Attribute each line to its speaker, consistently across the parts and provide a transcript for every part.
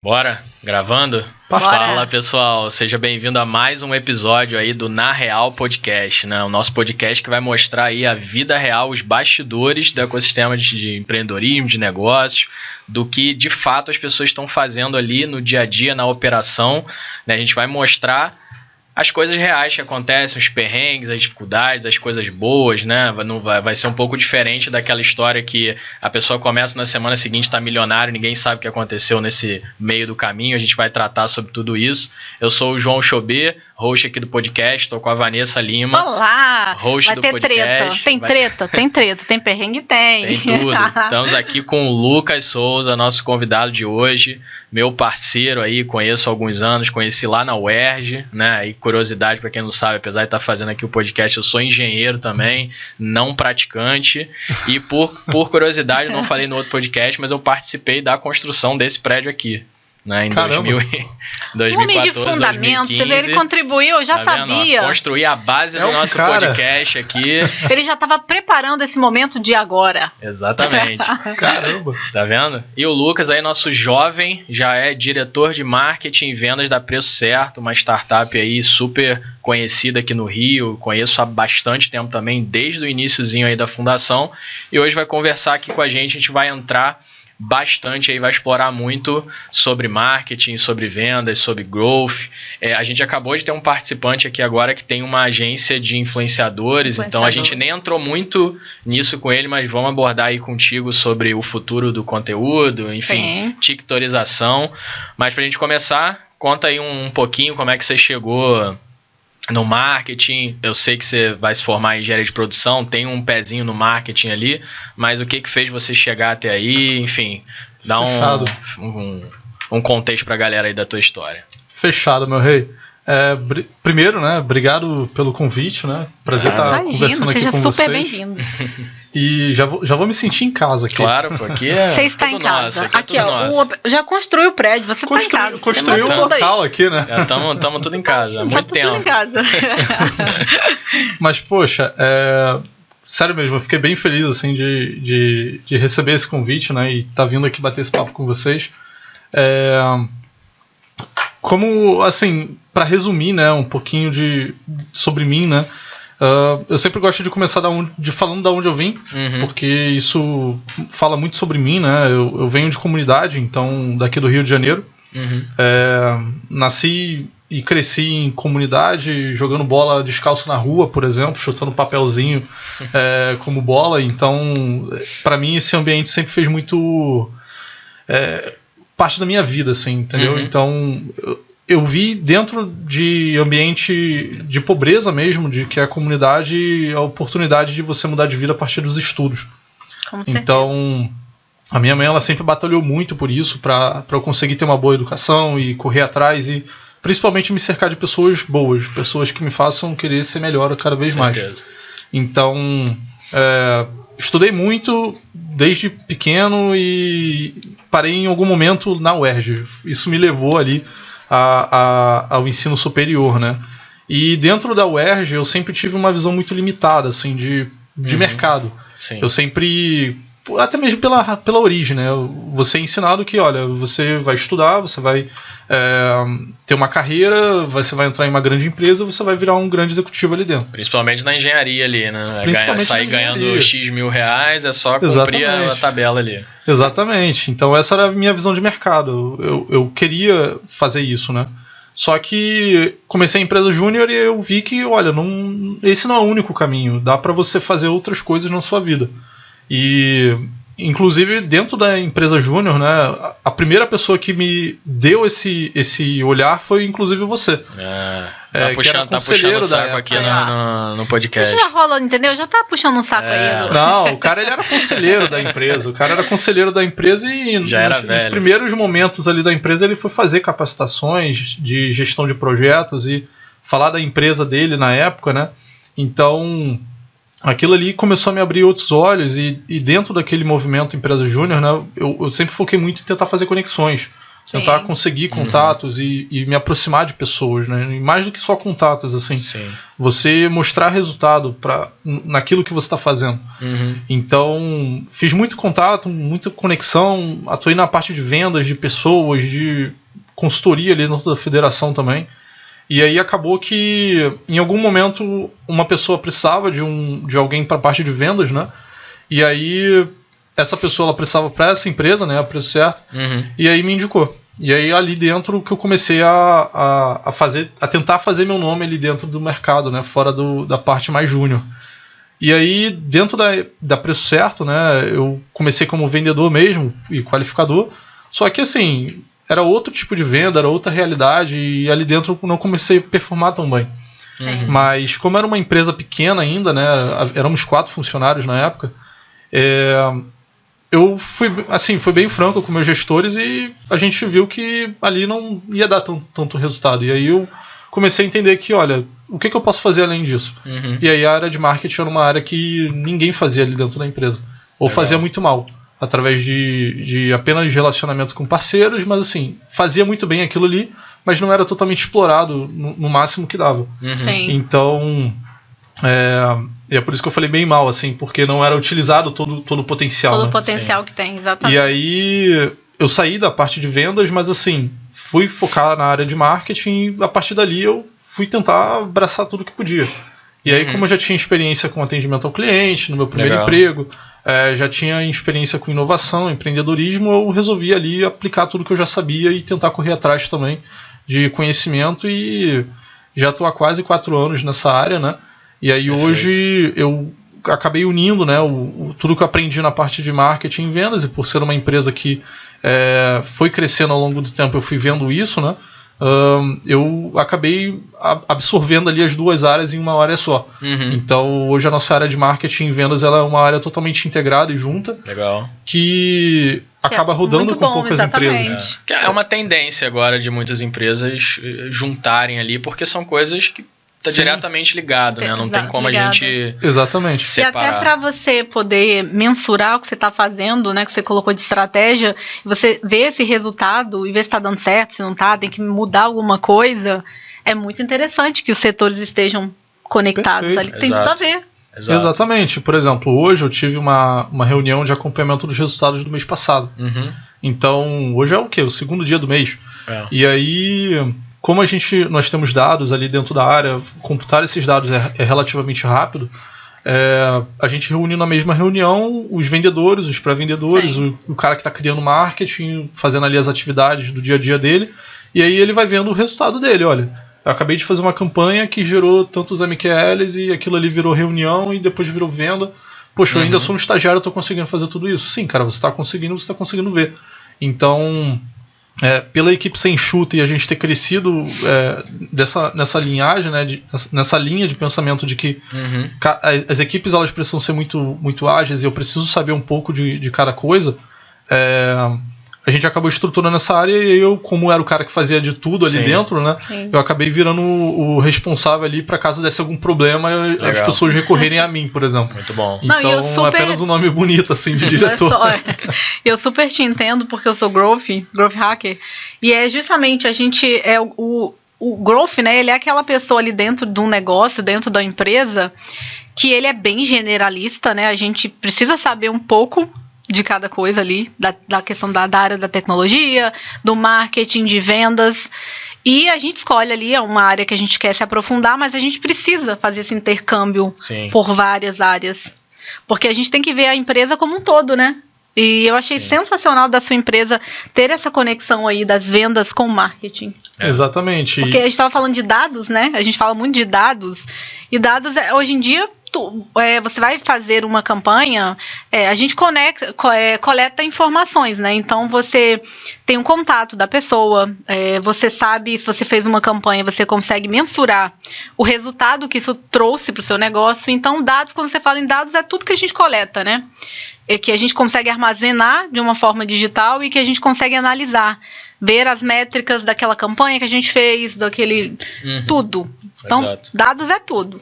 Speaker 1: Bora? Gravando?
Speaker 2: Bora.
Speaker 1: Fala, pessoal, seja bem-vindo a mais um episódio aí do Na Real Podcast, né? O nosso podcast que vai mostrar aí a vida real, os bastidores do ecossistema de empreendedorismo, de negócios, do que de fato as pessoas estão fazendo ali no dia a dia, na operação, né? A gente vai mostrar as coisas reais que acontecem, os perrengues, as dificuldades, as coisas boas, né? Vai ser um pouco diferente daquela história que a pessoa começa na semana seguinte, está milionário, ninguém sabe o que aconteceu nesse meio do caminho. A gente vai tratar sobre tudo isso. Eu sou o João Chobê, host aqui do podcast, estou com a Vanessa Lima.
Speaker 2: Olá!
Speaker 1: Host
Speaker 2: vai
Speaker 1: do
Speaker 2: ter
Speaker 1: podcast.
Speaker 2: Treta. Tem treta, tem perrengue, tem.
Speaker 1: Tem tudo. Estamos aqui com o Lucas Souza, nosso convidado de hoje, meu parceiro aí, conheço há alguns anos, conheci lá na UERJ, né? E curiosidade para quem não sabe, apesar de estar fazendo aqui o podcast, eu sou engenheiro também, não praticante, e por curiosidade, não falei no outro podcast, mas eu participei da construção desse prédio aqui, né, em 2014,
Speaker 2: homem de fundamento,
Speaker 1: 2015.
Speaker 2: você vê, ele contribuiu, eu já sabia.
Speaker 1: Construí a base do nosso podcast aqui.
Speaker 2: Ele já estava preparando esse momento de agora.
Speaker 1: Exatamente.
Speaker 3: Caramba.
Speaker 1: Tá vendo? E o Lucas aí, nosso jovem, já é diretor de marketing e vendas da Preço Certo, uma startup aí super conhecida aqui no Rio, conheço há bastante tempo também, desde o iniciozinho aí da fundação, e hoje vai conversar aqui com a gente vai entrar bastante aí, vai explorar muito sobre marketing, sobre vendas, sobre growth. A gente acabou de ter um participante aqui agora que tem uma agência de influenciadores, então a gente nem entrou muito nisso com ele, mas vamos abordar aí contigo sobre o futuro do conteúdo, enfim, tiktorização. Mas pra gente começar, conta aí um pouquinho como é que você chegou no marketing. Eu sei que você vai se formar em engenharia de produção, tem um pezinho no marketing ali, mas o que fez você chegar até aí? Enfim, dá um contexto pra galera aí da tua história.
Speaker 3: Fechado, meu rei. Primeiro, né, obrigado pelo convite, né? Prazer estar conversando aqui com vocês.
Speaker 2: Seja super bem-vindo.
Speaker 3: E já vou me sentir em casa aqui.
Speaker 1: Claro, pô, aqui é
Speaker 2: você está em casa. Aqui, ó, já construiu o prédio, você está em casa.
Speaker 3: Construiu o local aqui, né?
Speaker 1: Estamos tudo em casa, há muito tempo.
Speaker 2: Tudo em casa.
Speaker 3: Mas, poxa, sério mesmo, eu fiquei bem feliz, assim, de receber esse convite, né? E estar vindo aqui bater esse papo com vocês. Como, assim, para resumir, né, um pouquinho sobre mim, né? Eu sempre gosto de começar falando da onde eu vim, porque isso fala muito sobre mim, né? Eu venho de comunidade, então, daqui do Rio de Janeiro. Nasci e cresci em comunidade, jogando bola descalço na rua, por exemplo, chutando papelzinho como bola. Então, para mim, esse ambiente sempre fez muito parte da minha vida, assim, entendeu? Então, eu vi dentro de ambiente de pobreza mesmo, de que a comunidade, a oportunidade de você mudar de vida a partir dos estudos.
Speaker 2: Com certeza.
Speaker 3: Então, a minha mãe, ela sempre batalhou muito por isso, para eu conseguir ter uma boa educação e correr atrás e principalmente me cercar de pessoas boas, pessoas que me façam querer ser melhor cada vez mais. Então, estudei muito desde pequeno e parei em algum momento na UERJ. Isso me levou ali ao ensino superior, né? E dentro da UERJ eu sempre tive uma visão muito limitada, assim, de mercado.
Speaker 1: Sim.
Speaker 3: Eu sempre, até mesmo pela origem, né? Você é ensinado que, olha, você vai estudar, você vai ter uma carreira, você vai entrar em uma grande empresa, você vai virar um grande executivo ali dentro.
Speaker 1: Principalmente na engenharia ali, né? Sair ganhando X mil reais, é só cumprir a tabela ali. Exatamente. Então essa era a minha visão de mercado. Eu queria fazer isso, né? Só que comecei a empresa júnior e eu vi que, olha, esse não é o único caminho. Dá para você fazer outras coisas na sua vida. E, inclusive, dentro da empresa júnior, né, a primeira pessoa que me deu esse olhar foi, inclusive, você. Tá puxando o saco aqui no podcast.
Speaker 2: Isso já rola, entendeu? Já tá puxando um saco aí.
Speaker 3: Não, o cara, ele era conselheiro da empresa. O cara era conselheiro da empresa e nos primeiros momentos ali da empresa ele foi fazer capacitações de gestão de projetos e falar da empresa dele na época, né? Então, aquilo ali começou a me abrir outros olhos e dentro daquele movimento Empresa Júnior, né, eu sempre foquei muito em tentar fazer conexões. tentar conseguir contatos e me aproximar de pessoas, né? E mais do que só contatos, assim.
Speaker 1: Sim.
Speaker 3: Você mostrar resultado naquilo que você está fazendo. Então, fiz muito contato, muita conexão, atuei na parte de vendas de pessoas, de consultoria ali dentro da federação também. E aí acabou que, em algum momento, uma pessoa precisava de alguém para a parte de vendas, né? E aí, essa pessoa ela precisava para essa empresa, né? A Preço Certo. E aí me indicou. E aí, ali dentro, que eu comecei a tentar fazer meu nome ali dentro do mercado, né? Fora da parte mais júnior. E aí, dentro da Preço Certo, né? Eu comecei como vendedor mesmo e qualificador. Só que, assim, era outro tipo de venda, era outra realidade. E ali dentro eu não comecei a performar tão bem. Mas, como era uma empresa pequena ainda, né? Éramos 4 funcionários na época. Eu fui bem franco com meus gestores e a gente viu que ali não ia dar tanto resultado. E aí eu comecei a entender que, olha, o que eu posso fazer além disso? E aí a área de marketing era uma área que ninguém fazia ali dentro da empresa. Ou fazia muito mal, através de apenas relacionamento com parceiros, mas assim, fazia muito bem aquilo ali, mas não era totalmente explorado no máximo que dava. Então... é por isso que eu falei bem mal, assim, porque não era utilizado todo o potencial.
Speaker 2: Todo o potencial que tem, exatamente.
Speaker 3: E aí eu saí da parte de vendas, mas assim, fui focar na área de marketing e a partir dali eu fui tentar abraçar tudo que podia. E aí, como eu já tinha experiência com atendimento ao cliente, no meu primeiro emprego, já tinha experiência com inovação, empreendedorismo, eu resolvi ali aplicar tudo que eu já sabia e tentar correr atrás também de conhecimento e já estou há quase 4 anos nessa área, né? E aí hoje eu acabei unindo, né, tudo que eu aprendi na parte de marketing e vendas, e por ser uma empresa que foi crescendo ao longo do tempo, eu fui vendo isso, né? Eu acabei absorvendo ali as 2 áreas em uma área só. Então hoje a nossa área de marketing e vendas ela é uma área totalmente integrada e junta.
Speaker 1: Legal.
Speaker 3: Que acaba rodando com poucas empresas.
Speaker 1: Que é uma tendência agora de muitas empresas juntarem ali, porque são coisas que tá diretamente ligado, né? Não tem como a gente separar.
Speaker 2: E até para você poder mensurar o que você está fazendo, né? Que você colocou de estratégia, você ver esse resultado e ver se está dando certo, se não está, tem que mudar alguma coisa. É muito interessante que os setores estejam conectados ali. Tem tudo a ver.
Speaker 3: Exatamente. Por exemplo, hoje eu tive uma reunião de acompanhamento dos resultados do mês passado. Então, hoje é o quê? O 2º dia do mês. E aí... Como nós temos dados ali dentro da área, computar esses dados é relativamente rápido, a gente reúne na mesma reunião os vendedores, os pré-vendedores, o cara que está criando marketing, fazendo ali as atividades do dia a dia dele, e aí ele vai vendo o resultado dele. Olha, eu acabei de fazer uma campanha que gerou tantos MQLs e aquilo ali virou reunião e depois virou venda. Poxa, eu ainda sou um estagiário, eu estou conseguindo fazer tudo isso. Sim, cara, você está conseguindo ver. Então... pela equipe ser enxuta e a gente ter crescido nessa linhagem, né, nessa linha de pensamento de que as equipes elas precisam ser muito, muito ágeis e eu preciso saber um pouco de cada coisa, a gente acabou estruturando essa área e eu, como era o cara que fazia de tudo ali dentro, né, eu acabei virando o responsável ali para caso desse algum problema as pessoas recorrerem a mim, por exemplo.
Speaker 1: Muito bom.
Speaker 3: Então é apenas um nome bonito assim de diretor.
Speaker 2: Eu super te entendo porque eu sou growth hacker e é justamente a gente o growth, né, ele é aquela pessoa ali dentro de um negócio, dentro da empresa, que ele é bem generalista, né, a gente precisa saber um pouco de cada coisa ali, da questão da área da tecnologia, do marketing, de vendas, e a gente escolhe ali, é uma área que a gente quer se aprofundar, mas a gente precisa fazer esse intercâmbio por várias áreas, porque a gente tem que ver a empresa como um todo, né? E eu achei sensacional da sua empresa ter essa conexão aí das vendas com o marketing.
Speaker 3: Exatamente.
Speaker 2: Porque a gente estava falando de dados, né? A gente fala muito de dados, e dados hoje em dia você vai fazer uma campanha, a gente coleta informações, né? Então você tem um contato da pessoa, você sabe, se você fez uma campanha, você consegue mensurar o resultado que isso trouxe para o seu negócio. Então, dados, quando você fala em dados, é tudo que a gente coleta, né? Que a gente consegue armazenar de uma forma digital e que a gente consegue analisar, ver as métricas daquela campanha que a gente fez, daquele tudo. Então, dados é tudo.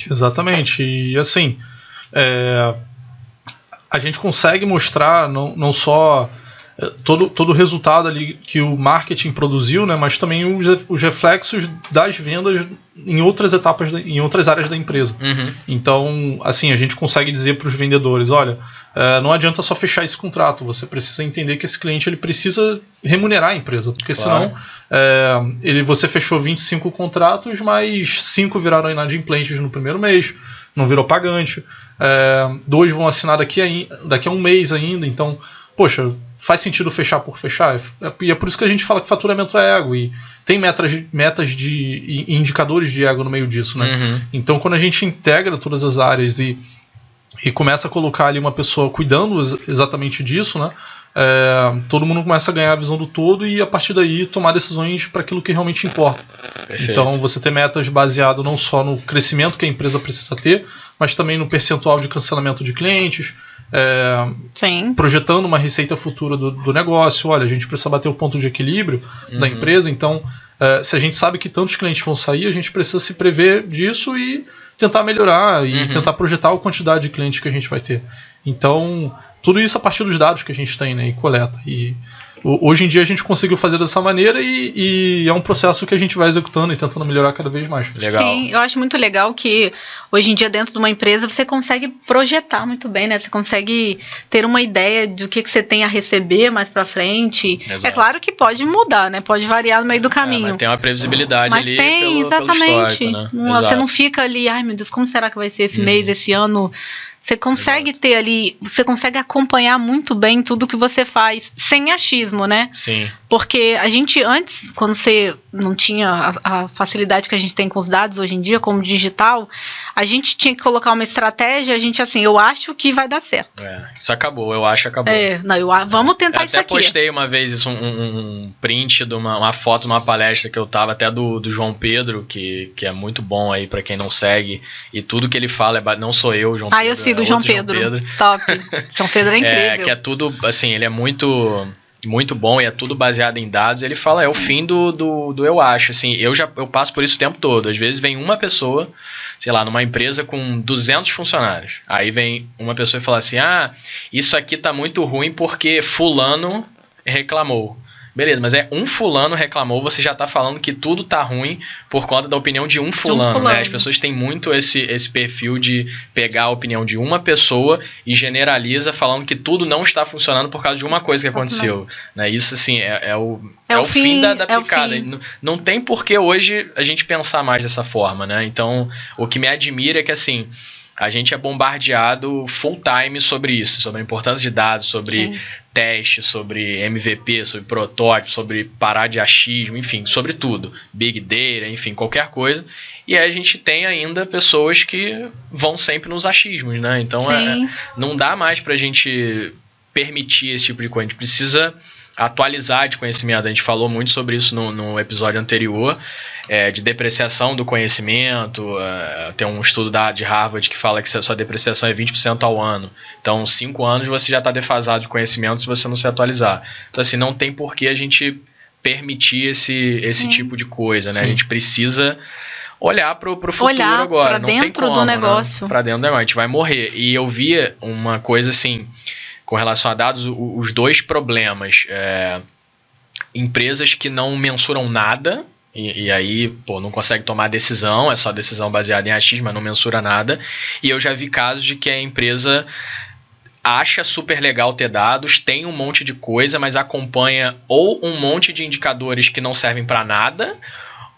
Speaker 3: Exatamente. E assim, a gente consegue mostrar não só todo o resultado ali que o marketing produziu, né, mas também os reflexos das vendas em outras etapas, em outras áreas da empresa. Então, assim, a gente consegue dizer para os vendedores, olha, não adianta só fechar esse contrato, você precisa entender que esse cliente ele precisa remunerar a empresa, porque senão você fechou 25 contratos, mas 5 viraram inadimplentes no primeiro mês, não virou pagante, 2 vão assinar daqui a um mês ainda, então, poxa, faz sentido fechar por fechar? E é por isso que a gente fala que faturamento é ego, e tem metas de indicadores de ego no meio disso, né? Então, quando a gente integra todas as áreas e começa a colocar ali uma pessoa cuidando exatamente disso, né? Todo mundo começa a ganhar a visão do todo e a partir daí tomar decisões para aquilo que realmente importa.
Speaker 1: Perfeito.
Speaker 3: Então você ter metas baseado não só no crescimento que a empresa precisa ter, mas também no percentual de cancelamento de clientes, projetando uma receita futura do negócio. Olha, a gente precisa bater o ponto de equilíbrio da empresa, então se a gente sabe que tantos clientes vão sair, a gente precisa se prever disso e tentar melhorar e tentar projetar a quantidade de clientes que a gente vai ter. Então, tudo isso a partir dos dados que a gente tem, né, e coleta. E hoje em dia a gente conseguiu fazer dessa maneira e é um processo que a gente vai executando e tentando melhorar cada vez mais.
Speaker 1: Legal.
Speaker 2: Sim, eu acho muito legal que hoje em dia dentro de uma empresa você consegue projetar muito bem, né? Você consegue ter uma ideia do que você tem a receber mais pra frente.
Speaker 1: Exato.
Speaker 2: É claro que pode mudar, né? Pode variar no meio do caminho.
Speaker 1: Mas tem uma previsibilidade
Speaker 2: mas
Speaker 1: ali
Speaker 2: tem, exatamente.
Speaker 1: Pelo histórico, né?
Speaker 2: Você não fica ali, ai meu Deus, como será que vai ser esse mês, esse ano? Você consegue ter ali, você consegue acompanhar muito bem tudo que você faz, sem achismo, né?
Speaker 1: Sim.
Speaker 2: Porque a gente antes, quando você não tinha a facilidade que a gente tem com os dados hoje em dia, como digital, a gente tinha que colocar uma estratégia, a gente assim, eu acho que vai dar certo.
Speaker 1: Isso acabou, eu acho que acabou.
Speaker 2: Vamos tentar isso aqui.
Speaker 1: Eu até postei uma vez um print de uma foto numa palestra que eu tava, até do João Pedro, que é muito bom aí pra quem não segue, e tudo que ele fala, não sou eu, João Pedro.
Speaker 2: Eu sigo o João Pedro. Top. João Pedro é incrível.
Speaker 1: Que é tudo, assim, ele é muito bom e é tudo baseado em dados. Ele fala, é o fim do eu acho, assim, eu passo por isso o tempo todo. Às vezes vem uma pessoa, sei lá, numa empresa com 200 funcionários, aí vem uma pessoa e fala assim, isso aqui tá muito ruim porque fulano reclamou. Beleza, mas um fulano reclamou, você já tá falando que tudo tá ruim por conta da opinião de um fulano, né? As pessoas têm muito esse perfil de pegar a opinião de uma pessoa e generaliza falando que tudo não está funcionando por causa de uma coisa que aconteceu, né? Isso, assim, é o fim da picada. Não tem por que hoje a gente pensar mais dessa forma, né? Então, o que me admira é que, assim, a gente é bombardeado full time sobre isso, sobre a importância de dados, sobre teste, sobre MVP, sobre protótipo, sobre parar de achismo, enfim, sobre tudo. Big Data, enfim, qualquer coisa. E aí a gente tem ainda pessoas que vão sempre nos achismos, né? Então não dá mais pra gente permitir esse tipo de coisa. A gente precisa atualizar de conhecimento. A gente falou muito sobre isso no episódio anterior, de depreciação do conhecimento. Tem um estudo de Harvard que fala que a sua depreciação é 20% ao ano. Então, 5 anos você já está defasado de conhecimento se você não se atualizar. Então, assim, não tem por que a gente permitir esse tipo de coisa, né? A gente precisa olhar para o futuro agora.
Speaker 2: Para dentro do negócio.
Speaker 1: Né? Para dentro do negócio. A gente vai morrer. E eu via uma coisa assim, com relação a dados, os dois problemas. Empresas que não mensuram nada, e aí, não consegue tomar decisão, é só decisão baseada em achismo, mas não mensura nada. E eu já vi casos de que a empresa acha super legal ter dados, tem um monte de coisa, mas acompanha ou um monte de indicadores que não servem para nada,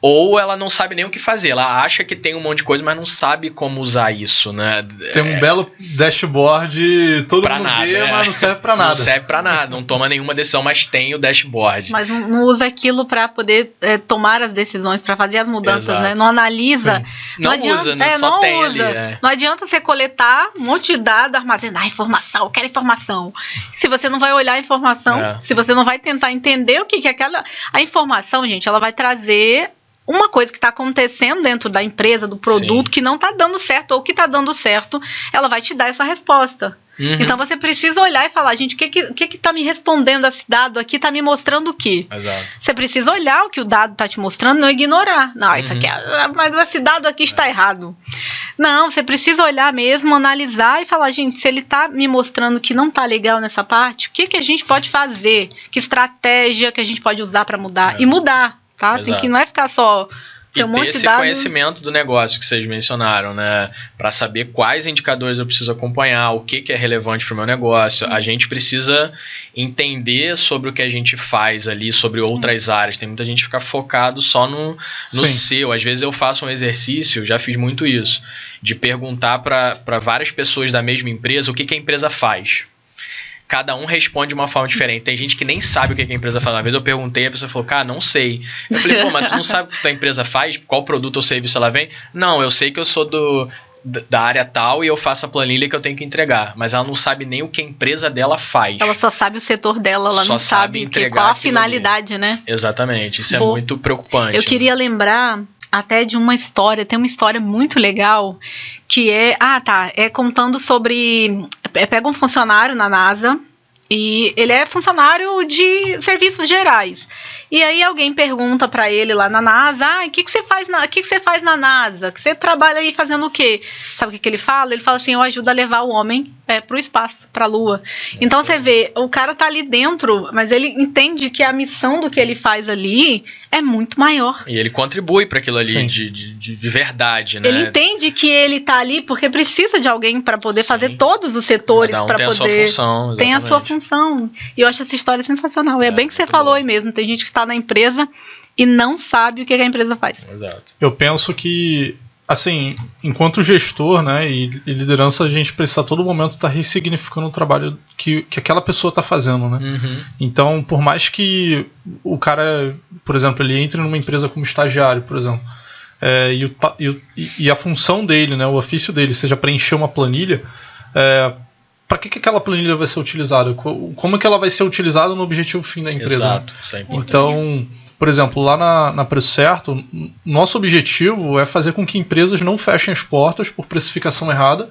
Speaker 1: ou ela não sabe nem o que fazer. Ela acha que tem um monte de coisa, mas não sabe como usar isso, né?
Speaker 3: Tem um belo dashboard, todo mundo
Speaker 1: nada,
Speaker 3: vê, mas não serve pra nada.
Speaker 1: Não serve pra nada, não toma nenhuma decisão, mas tem o dashboard.
Speaker 2: Mas não usa aquilo para poder tomar as decisões, para fazer as mudanças,
Speaker 1: Exato.
Speaker 2: Né? Não analisa.
Speaker 1: Não adianta, usa, né? Só tem usa. Ali.
Speaker 2: Não adianta você coletar um monte de dado, armazenar informação, eu quero informação. Se você não vai olhar a informação, se você não vai tentar entender o que é aquela... A informação, gente, ela vai trazer uma coisa que está acontecendo dentro da empresa, do produto, que não está dando certo, ou que está dando certo, ela vai te dar essa resposta.
Speaker 1: Uhum.
Speaker 2: Então você precisa olhar e falar, gente, o que tá me respondendo esse dado aqui, tá me mostrando o quê?
Speaker 1: Exato.
Speaker 2: Você precisa olhar o que o dado tá te mostrando, não ignorar. Não, isso aqui mas esse dado aqui está errado. Não, você precisa olhar mesmo, analisar e falar, gente, se ele tá me mostrando que não tá legal nessa parte, o que a gente pode fazer? Que estratégia que a gente pode usar para mudar? E mudar, tá? Tem que não é ficar só...
Speaker 1: E ter esse conhecimento do negócio que vocês mencionaram, né? Para saber quais indicadores eu preciso acompanhar, o que é relevante para o meu negócio. A gente precisa entender sobre o que a gente faz ali, sobre outras áreas. Tem muita gente que fica focado só no seu. Às vezes eu faço um exercício, já fiz muito isso, de perguntar para várias pessoas da mesma empresa o que a empresa faz. Cada um responde de uma forma diferente. Tem gente que nem sabe o que a empresa faz. Uma vez eu perguntei, a pessoa falou, cara, não sei. Eu falei, pô, mas tu não sabe o que a tua empresa faz? Qual produto ou serviço ela vem? Não, eu sei que eu sou da área tal e eu faço a planilha que eu tenho que entregar. Mas ela não sabe nem o que a empresa dela faz.
Speaker 2: Ela só sabe o setor dela, ela não sabe qual a finalidade, né?
Speaker 1: Exatamente, isso é muito preocupante.
Speaker 2: Eu queria lembrar até de uma história, tem uma história muito legal, que é contando sobre... Pega um funcionário na NASA e ele é funcionário de serviços gerais. E aí alguém pergunta para ele lá na NASA, o que você faz na NASA? Que você trabalha aí fazendo o quê? Sabe o que ele fala? Ele fala assim, eu ajudo a levar o homem para o espaço, para a Lua. Então você vê, o cara tá ali dentro, mas ele entende que a missão do que ele faz ali é muito maior.
Speaker 1: E ele contribui para aquilo ali de verdade, né?
Speaker 2: Ele entende que ele tá ali porque precisa de alguém para poder fazer todos os setores, para poder...
Speaker 1: Tem a sua função,
Speaker 2: tem a sua função. E eu acho essa história sensacional. É bem que você falou aí mesmo. Tem gente que está na empresa e não sabe o que a empresa faz.
Speaker 1: Exato.
Speaker 3: Eu penso que, assim, enquanto gestor, né, e liderança, a gente precisa a todo momento estar ressignificando o trabalho que aquela pessoa está fazendo, né?
Speaker 1: Uhum.
Speaker 3: Então, por mais que o cara, por exemplo, ele entre numa empresa como estagiário, por exemplo, e a função dele, né, o ofício dele seja preencher uma planilha, para que aquela planilha vai ser utilizada? Como que ela vai ser utilizada no objetivo fim da empresa?
Speaker 1: Exato,
Speaker 3: né?
Speaker 1: isso é importante.
Speaker 3: Então, por exemplo, lá na Preço Certo, nosso objetivo é fazer com que empresas não fechem as portas por precificação errada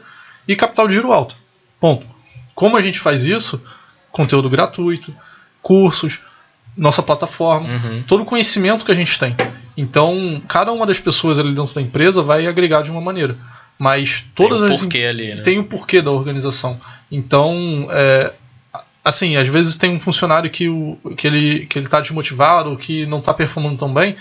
Speaker 3: e capital de giro alto. Ponto. Como a gente faz isso? Conteúdo gratuito, cursos, nossa plataforma, todo o conhecimento que a gente tem. Então, cada uma das pessoas ali dentro da empresa vai agregar de uma maneira. Mas todas
Speaker 1: tem um porquê ali, né?
Speaker 3: Tem um porquê da organização. Então, assim, às vezes tem um funcionário que ele tá desmotivado, ou que não tá performando tão bem,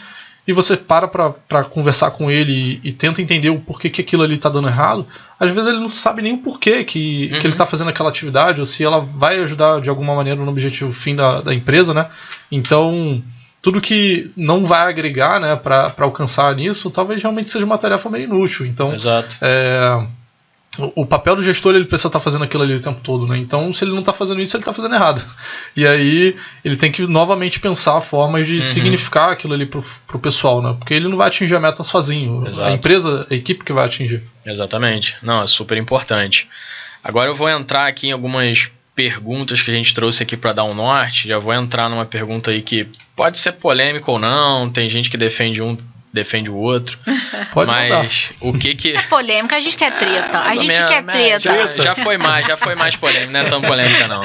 Speaker 3: e você para conversar com ele e tenta entender o porquê que aquilo ali tá dando errado. Às vezes ele não sabe nem o porquê que ele tá fazendo aquela atividade, ou se ela vai ajudar de alguma maneira no objetivo fim da empresa, né? Então, tudo que não vai agregar, né, para alcançar nisso, talvez realmente seja uma tarefa meio inútil. Então,
Speaker 1: exato.
Speaker 3: O papel do gestor, ele precisa estar fazendo aquilo ali o tempo todo, né? Então, se ele não está fazendo isso, ele está fazendo errado. E aí, ele tem que novamente pensar formas de significar aquilo ali pro pessoal, né? Porque ele não vai atingir a meta sozinho.
Speaker 1: Exato.
Speaker 3: A empresa, a equipe que vai atingir.
Speaker 1: Exatamente. Não, é super importante. Agora eu vou entrar aqui em algumas perguntas que a gente trouxe aqui para dar um norte. Já vou entrar numa pergunta aí que pode ser polêmica ou não. Tem gente que defende um, defende o outro.
Speaker 3: Pode
Speaker 1: mas mudar. O que
Speaker 2: é polêmica, a gente quer treta. A gente quer treta.
Speaker 1: Já foi mais polêmica, não é tão polêmica não.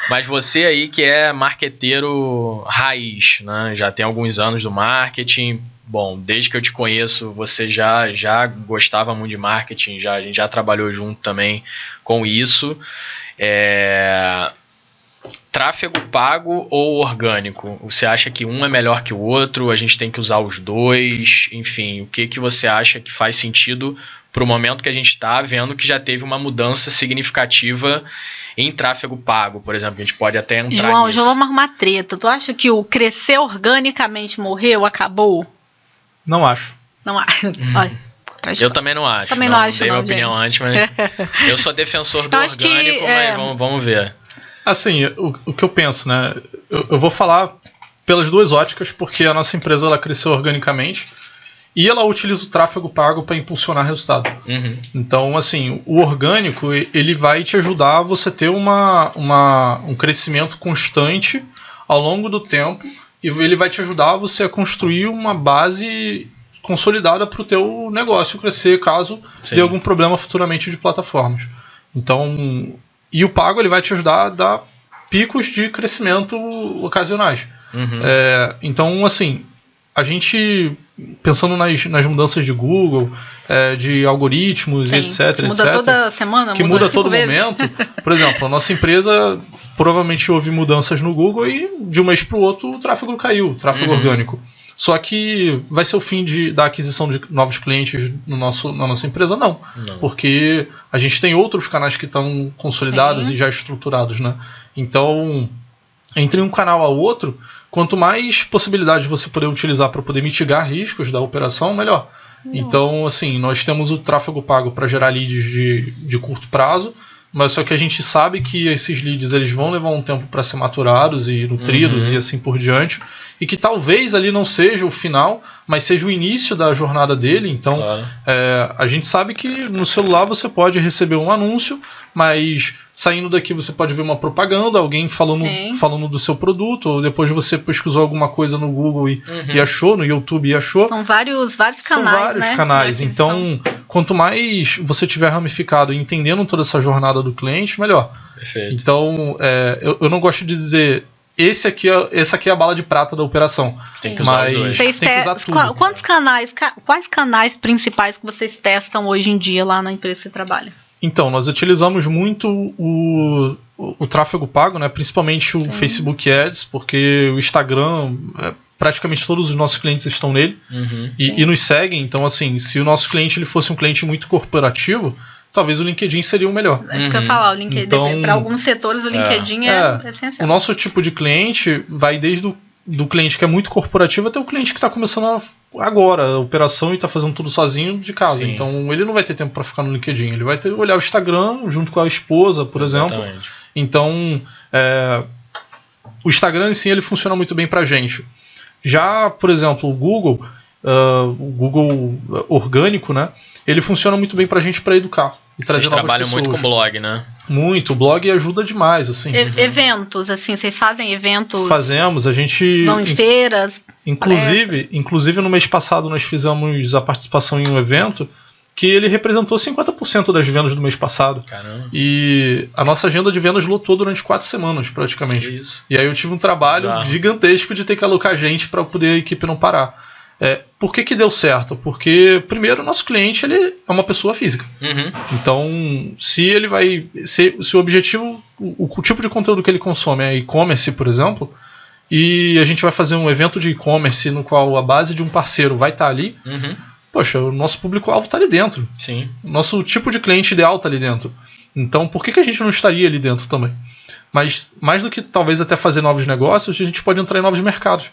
Speaker 1: Mas você aí que é marqueteiro raiz, né? Já tem alguns anos do marketing. Bom, desde que eu te conheço, você já gostava muito de marketing, a gente já trabalhou junto também com isso. Tráfego pago ou orgânico? Você acha que um é melhor que o outro? A gente tem que usar os dois? Enfim, o que você acha que faz sentido para o momento que a gente está vendo que já teve uma mudança significativa em tráfego pago, por exemplo? A gente pode até entrar
Speaker 2: João,
Speaker 1: nisso.
Speaker 2: já vamos arrumar treta. Tu acha que o crescer organicamente acabou?
Speaker 3: Não acho.
Speaker 2: Não acho. Olha.
Speaker 1: Eu também não acho.
Speaker 2: Também não acho,
Speaker 1: dei
Speaker 2: não,
Speaker 1: minha opinião antes, mas eu sou defensor do orgânico, mas vamos ver.
Speaker 3: Assim, o que eu penso, né? Eu vou falar pelas duas óticas, porque a nossa empresa ela cresceu organicamente e ela utiliza o tráfego pago para impulsionar resultado. Então, assim, o orgânico ele vai te ajudar a você ter um crescimento constante ao longo do tempo e ele vai te ajudar a você a construir uma base consolidada para o teu negócio crescer caso dê algum problema futuramente de plataformas. Então, E o pago ele vai te ajudar a dar picos de crescimento ocasionais. Então, assim, a gente, pensando nas mudanças de Google, de algoritmos,
Speaker 2: Sim,
Speaker 3: etc.
Speaker 2: que muda toda semana,
Speaker 3: que muda a todo
Speaker 2: vezes.
Speaker 3: momento. Por exemplo, a nossa empresa provavelmente houve mudanças no Google e de um mês para o outro o tráfego caiu, o tráfego orgânico. Só que vai ser o fim da aquisição de novos clientes na nossa empresa? Não. Porque a gente tem outros canais que estão consolidados e já estruturados, né? Então, entre um canal a outro, quanto mais possibilidades você poder utilizar para poder mitigar riscos da operação, melhor. Então, assim, nós temos o tráfego pago para gerar leads de curto prazo, mas só que a gente sabe que esses leads eles vão levar um tempo para ser maturados e nutridos e assim por diante, e que talvez ali não seja o final, mas seja o início da jornada dele. Então, a gente sabe que no celular você pode receber um anúncio, mas saindo daqui você pode ver uma propaganda, alguém falando do seu produto, ou depois você pesquisou alguma coisa no Google e achou, no YouTube e achou.
Speaker 2: São vários canais,
Speaker 3: São vários canais. Então, quanto mais você tiver ramificado e entendendo toda essa jornada do cliente, melhor.
Speaker 1: Perfeito.
Speaker 3: Então, eu não gosto de dizer essa aqui é a bala de prata da operação.
Speaker 1: Tem que usar os dois.
Speaker 3: Tem que usar tudo.
Speaker 2: Quais canais principais que vocês testam hoje em dia lá na empresa que você trabalha?
Speaker 3: Então, nós utilizamos muito o tráfego pago, né? Principalmente o Facebook Ads, porque o Instagram, praticamente todos os nossos clientes estão nele e nos seguem. Então, assim, se o nosso cliente ele fosse um cliente muito corporativo, talvez o LinkedIn seria o melhor.
Speaker 2: Acho que eu ia falar, o LinkedIn, então, para alguns setores o LinkedIn é essencial.
Speaker 3: O nosso tipo de cliente vai desde do cliente que é muito corporativo até o cliente que está começando agora a operação e está fazendo tudo sozinho de casa.
Speaker 1: Sim.
Speaker 3: Então ele não vai ter tempo para ficar no LinkedIn, ele vai ter que olhar o Instagram junto com a esposa, por exemplo. Então o Instagram em si ele funciona muito bem para a gente. Já, por exemplo, o Google orgânico, né? Ele funciona muito bem para a gente para educar.
Speaker 1: Vocês trabalham muito com blog, né?
Speaker 3: Muito, o blog ajuda demais, assim.
Speaker 2: Eventos, assim, vocês fazem eventos?
Speaker 3: Fazemos, a gente...
Speaker 2: Vão em feiras?
Speaker 3: Inclusive no mês passado nós fizemos a participação em um evento que ele representou 50% das vendas do mês passado.
Speaker 1: Caramba.
Speaker 3: E a nossa agenda de vendas lotou durante 4 semanas, praticamente.
Speaker 1: Isso.
Speaker 3: E aí eu tive um trabalho gigantesco de ter que alocar gente para poder a equipe não parar. Por que deu certo? Porque, primeiro, o nosso cliente ele é uma pessoa física. Então, se o objetivo, o tipo de conteúdo que ele consome é e-commerce, por exemplo, e a gente vai fazer um evento de e-commerce no qual a base de um parceiro vai estar ali, poxa, o nosso público-alvo está ali dentro.
Speaker 1: Sim.
Speaker 3: O nosso tipo de cliente ideal está ali dentro. Então, por que a gente não estaria ali dentro também? Mas, mais do que talvez até fazer novos negócios, a gente pode entrar em novos mercados.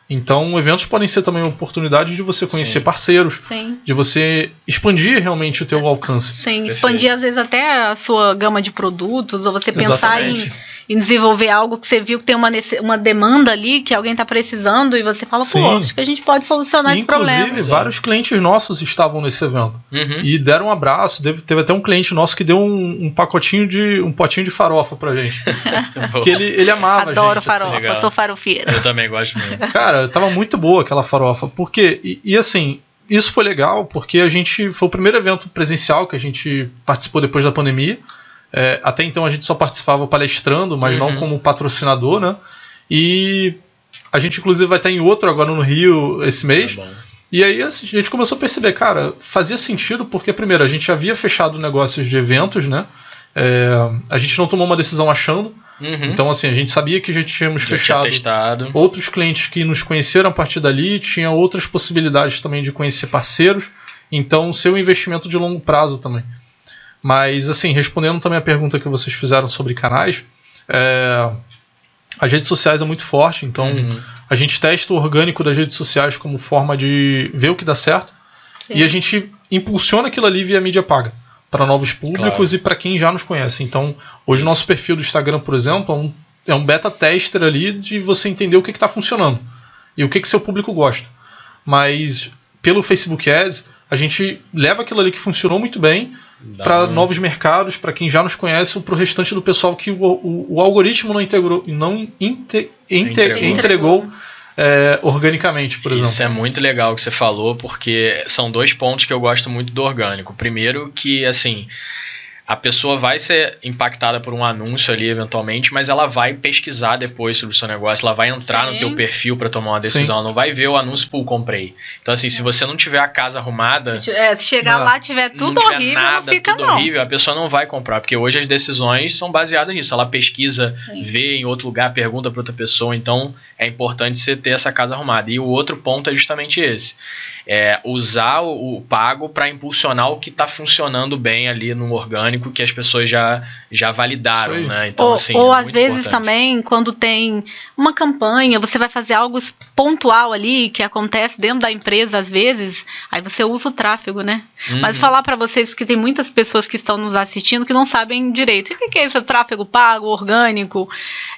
Speaker 3: Então, eventos podem ser também uma oportunidade de você conhecer parceiros, de você expandir realmente o teu alcance.
Speaker 2: Sim, expandir às vezes até a sua gama de produtos, ou você pensar em desenvolver algo que você viu que tem uma demanda ali, que alguém está precisando, e você fala, acho que a gente pode solucionar esse problema.
Speaker 3: Inclusive, vários clientes nossos estavam nesse evento. E deram um abraço, teve até um cliente nosso que deu um potinho de farofa pra gente. Que ele amava.
Speaker 2: Adoro
Speaker 3: gente,
Speaker 2: farofa,
Speaker 1: assim,
Speaker 2: eu sou farofeira.
Speaker 1: Eu também gosto muito.
Speaker 3: Cara, tava muito boa aquela farofa. Porque, e assim, isso foi legal, porque foi o primeiro evento presencial que a gente participou depois da pandemia. Até então a gente só participava palestrando, mas não como patrocinador, né? E a gente inclusive vai estar em outro agora no Rio esse mês. E aí a gente começou a perceber, cara, fazia sentido porque, primeiro, a gente havia fechado negócios de eventos, né? A gente não tomou uma decisão achando. Então, assim, a gente sabia que já tínhamos fechado outros clientes que nos conheceram a partir dali, tinha outras possibilidades também de conhecer parceiros. Então, ser um investimento de longo prazo também. Mas, assim, respondendo também a pergunta que vocês fizeram sobre canais, as redes sociais é muito forte, então a gente testa o orgânico das redes sociais como forma de ver o que dá certo e a gente impulsiona aquilo ali via mídia paga para novos públicos e para quem já nos conhece. Então, hoje o nosso perfil do Instagram, por exemplo, é um beta tester ali de você entender o que está funcionando e o que seu público gosta. Mas, pelo Facebook Ads, a gente leva aquilo ali que funcionou muito bem para novos mercados, para quem já nos conhece, ou para o restante do pessoal que o algoritmo não entregou organicamente, por exemplo.
Speaker 1: Isso é muito legal o que você falou, porque são 2 pontos que eu gosto muito do orgânico. Primeiro que, assim, a pessoa vai ser impactada por um anúncio ali eventualmente, mas ela vai pesquisar depois sobre o seu negócio, ela vai entrar no teu perfil para tomar uma decisão, ela não vai ver o anúncio, comprei. Então assim, se você não tiver a casa arrumada,
Speaker 2: se chegar lá tiver tudo horrível, não fica
Speaker 1: tudo horrível, a pessoa não vai comprar, porque hoje as decisões são baseadas nisso, ela pesquisa, vê em outro lugar, pergunta para outra pessoa, então é importante você ter essa casa arrumada. E o outro ponto é justamente esse. Usar o pago para impulsionar o que está funcionando bem ali no orgânico, que as pessoas já validaram, né? Então, assim,
Speaker 2: ou às vezes também, quando tem uma campanha, você vai fazer algo pontual ali, que acontece dentro da empresa às vezes, aí você usa o tráfego, né? Mas falar para vocês que tem muitas pessoas que estão nos assistindo que não sabem direito. O que é esse tráfego pago, orgânico?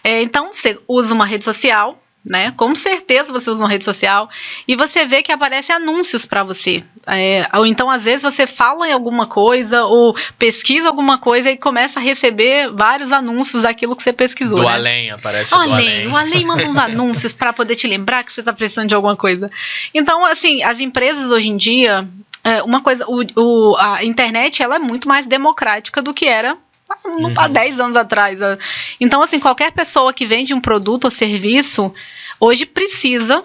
Speaker 2: Então, você usa uma rede social, né? Com certeza você usa uma rede social e você vê que aparecem anúncios para você. Ou então, às vezes, você fala em alguma coisa ou pesquisa alguma coisa e começa a receber vários anúncios daquilo que você pesquisou.
Speaker 1: Do além, aparece do além.
Speaker 2: O além manda uns anúncios para poder te lembrar que você está precisando de alguma coisa. Então, assim, as empresas hoje em dia, a internet ela é muito mais democrática do que era há 10 anos atrás. Então, assim, qualquer pessoa que vende um produto ou serviço, hoje precisa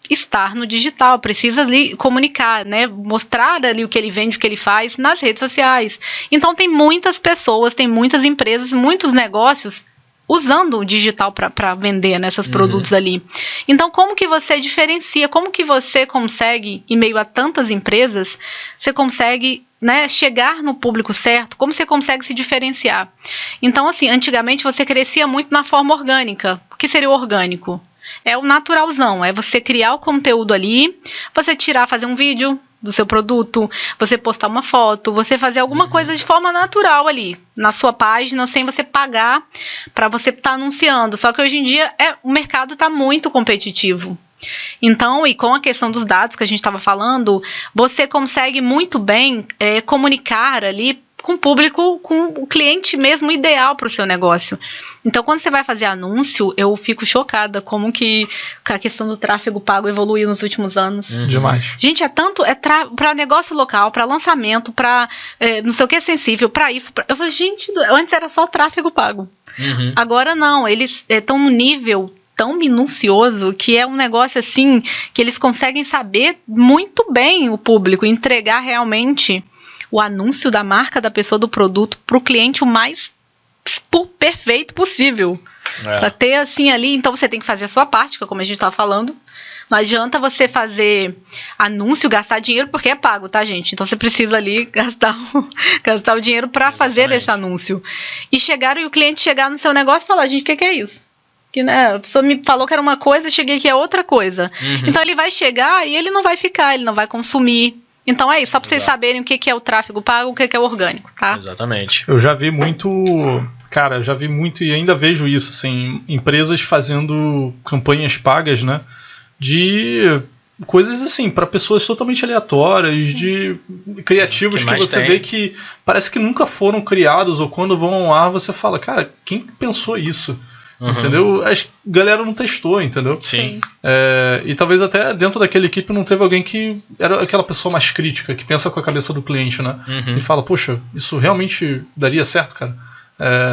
Speaker 2: estar no digital, precisa ali comunicar, né? Mostrar ali o que ele vende, o que ele faz nas redes sociais. Então, tem muitas pessoas, tem muitas empresas, muitos negócios usando o digital para vender nesses produtos ali. Então, como que você diferencia? Como que você consegue, em meio a tantas empresas, você consegue, né, chegar no público certo? Como você consegue se diferenciar? Então, assim, antigamente você crescia muito na forma orgânica. O que seria o orgânico? É o naturalzão, é você criar o conteúdo ali, você fazer um vídeo do seu produto, você postar uma foto, você fazer alguma coisa de forma natural ali, na sua página, sem você pagar para você estar anunciando. Só que hoje em dia o mercado está muito competitivo. Então, e com a questão dos dados que a gente estava falando, você consegue muito bem comunicar ali com o público, com o cliente mesmo ideal para o seu negócio. Então, quando você vai fazer anúncio, eu fico chocada como que a questão do tráfego pago evoluiu nos últimos anos.
Speaker 3: Demais.
Speaker 2: Gente, para negócio local, para lançamento, para não sei o que é sensível, para isso. Eu falei, gente, antes era só tráfego pago. Agora não, eles estão no nível tão minucioso que é um negócio assim que eles conseguem saber muito bem o público, entregar realmente o anúncio da marca da pessoa, do produto, para o cliente o mais perfeito possível. Para ter assim ali, então você tem que fazer a sua parte, que é como a gente estava falando. Não adianta você fazer anúncio, gastar dinheiro, porque é pago, tá, gente? Então você precisa ali gastar o dinheiro para fazer esse anúncio. E o cliente chegar no seu negócio e falar, gente, o que é isso? Que, né, a pessoa me falou que era uma coisa, eu cheguei que é outra coisa. Então ele vai chegar e ele não vai ficar, ele não vai consumir. Então é isso, só para vocês saberem o que é o tráfego pago, o que é o orgânico, tá?
Speaker 1: Exatamente.
Speaker 3: Eu já vi muito, e ainda vejo isso, assim, empresas fazendo campanhas pagas, né, de coisas assim, para pessoas totalmente aleatórias, de criativos que você vê que parece que nunca foram criados, ou quando vão ao ar você fala, cara, quem pensou isso? Entendeu? A galera não testou, entendeu?
Speaker 1: Sim.
Speaker 3: E talvez até dentro daquela equipe não teve alguém que era aquela pessoa mais crítica, que pensa com a cabeça do cliente, né? E fala, poxa, isso realmente daria certo, cara?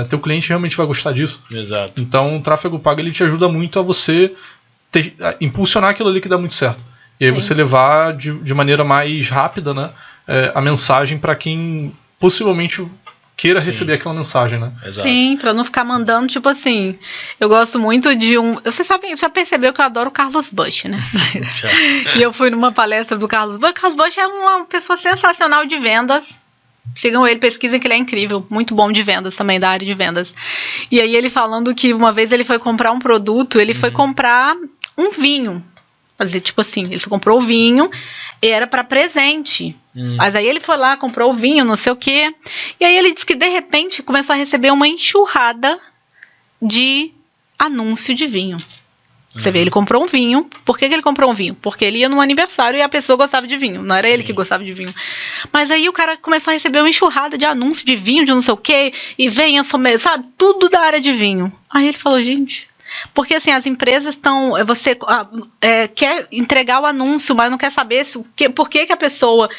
Speaker 3: Teu cliente realmente vai gostar disso.
Speaker 1: Exato.
Speaker 3: Então o tráfego pago ele te ajuda muito a você impulsionar aquilo ali que dá muito certo. E aí você levar de maneira mais rápida, né, a mensagem para quem possivelmente queira receber aquela mensagem, né?
Speaker 1: Exato.
Speaker 2: Sim, pra não ficar mandando, tipo assim, eu gosto muito de Você já percebeu que eu adoro o Carlos Bush, né? E eu fui numa palestra do Carlos Bush. Carlos Bush é uma pessoa sensacional de vendas. Sigam ele, pesquisem que ele é incrível, muito bom de vendas também, da área de vendas. E aí ele falando que uma vez ele foi comprar um produto, ele foi comprar um vinho. Fazer tipo assim, ele comprou o vinho, era para presente. Mas aí ele foi lá, comprou o vinho, não sei o quê. E aí ele disse que de repente começou a receber uma enxurrada de anúncio de vinho. Você vê, ele comprou um vinho. Por que ele comprou um vinho? Porque ele ia num aniversário e a pessoa gostava de vinho. Não era ele que gostava de vinho. Mas aí o cara começou a receber uma enxurrada de anúncio de vinho, de não sei o quê. E vem, sabe? Tudo da área de vinho. Aí ele falou, gente... Porque assim, as empresas estão... Você quer entregar o anúncio, mas não quer saber por que a pessoa